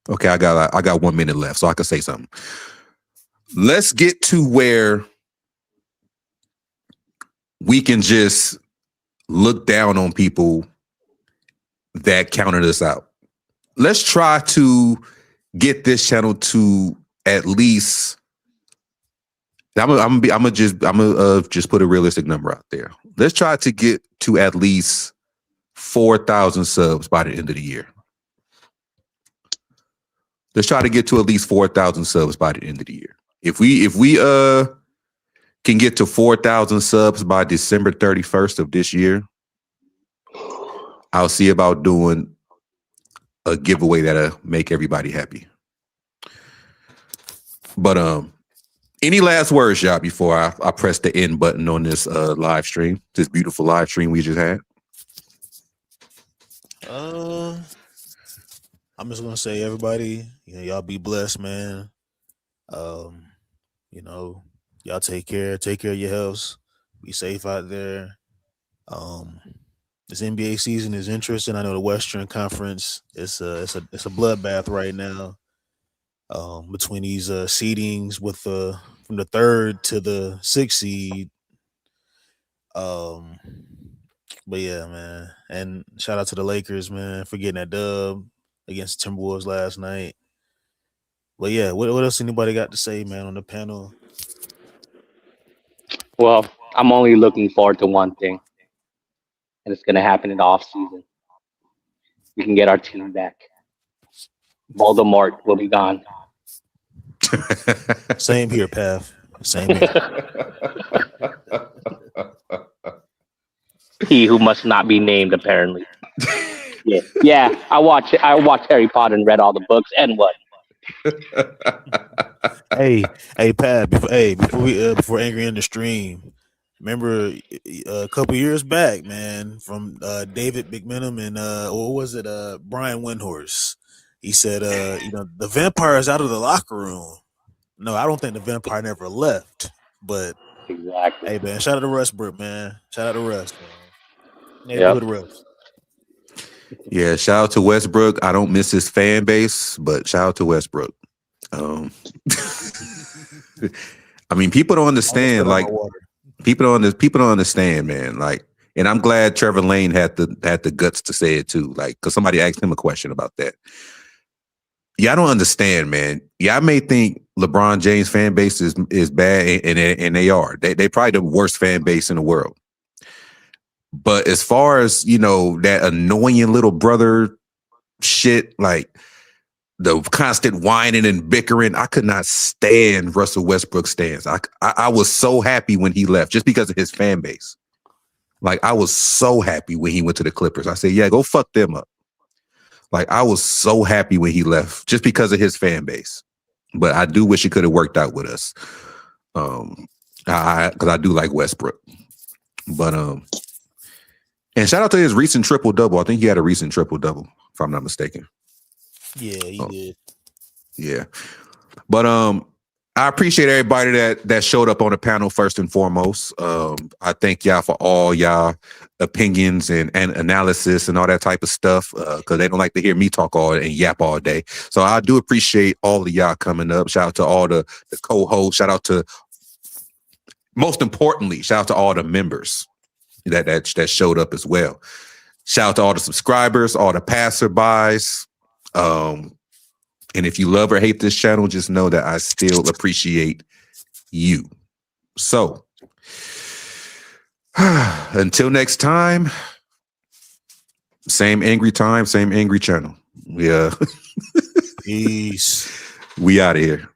Okay, I got 1 minute left, so I can say something. Let's get to where we can just look down on people that counted us out. Let's try to get this channel to at least. I'm gonna just put a realistic number out there. Let's try to get to at least 4,000 subs by the end of the year. Let's try to get to at least 4,000 subs by the end of the year. If we can get to 4,000 subs by December 31st of this year, I'll see about doing a giveaway that'll make everybody happy. But any last words, y'all, before I press the end button on this live stream, this beautiful live stream we just had? I'm just gonna say, everybody, y'all be blessed, man. Y'all take care of your health. Be safe out there. This NBA season is interesting. I know the Western Conference it's a bloodbath right now. Between these seedings with from the 3rd to the 6th seed. But yeah, man. And shout out to the Lakers, man, for getting that dub against the Timberwolves last night. But yeah, what else anybody got to say, man, on the panel? Well, I'm only looking forward to one thing, and it's going to happen in the off season. We can get our team back. Voldemort will be gone. Same here, Pav. Same here. He who must not be named, apparently. Yeah. I watched Harry Potter and read all the books, and what? Hey, Pav. Before Angry in the stream, remember a couple years back, man, from David McMenamin and what was it? Brian Windhorse. He said, the vampire is out of the locker room. No, I don't think the vampire never left. But exactly. Hey, man, shout out to Westbrook, man. Shout out to Russ, man. Neighborhood Russ. Yeah, shout out to Westbrook. I don't miss his fan base, but shout out to Westbrook. I mean, people don't understand. Like, people don't understand, man. Like, and I'm glad Trevor Lane had the guts to say it too. Like, because somebody asked him a question about that. Yeah, I don't understand, man. Yeah, I may think LeBron James fan base is bad, and they are. They probably the worst fan base in the world. But as far as, that annoying little brother shit, like the constant whining and bickering, I could not stand Russell Westbrook's stance. I was so happy when he left just because of his fan base. Like, I was so happy when he went to the Clippers. I said, yeah, go fuck them up. Like, I was so happy when he left just because of his fan base. But I do wish it could have worked out with us. Because I do like Westbrook. But and shout out to his recent triple-double. I think he had a recent triple-double, if I'm not mistaken. Yeah, he did. Yeah. But I appreciate everybody that showed up on the panel first and foremost. I thank y'all for all y'all opinions and analysis and all that type of stuff, because they don't like to hear me talk and yap all day. So I do appreciate all of y'all coming up. Shout out to all the co-hosts. Shout out to, most importantly, shout out to all the members that showed up as well. Shout out to all the subscribers, all the passerbys. And if you love or hate this channel, just know that I still appreciate you. So, until next time, same angry time, same angry channel. Yeah. Peace. We out of here.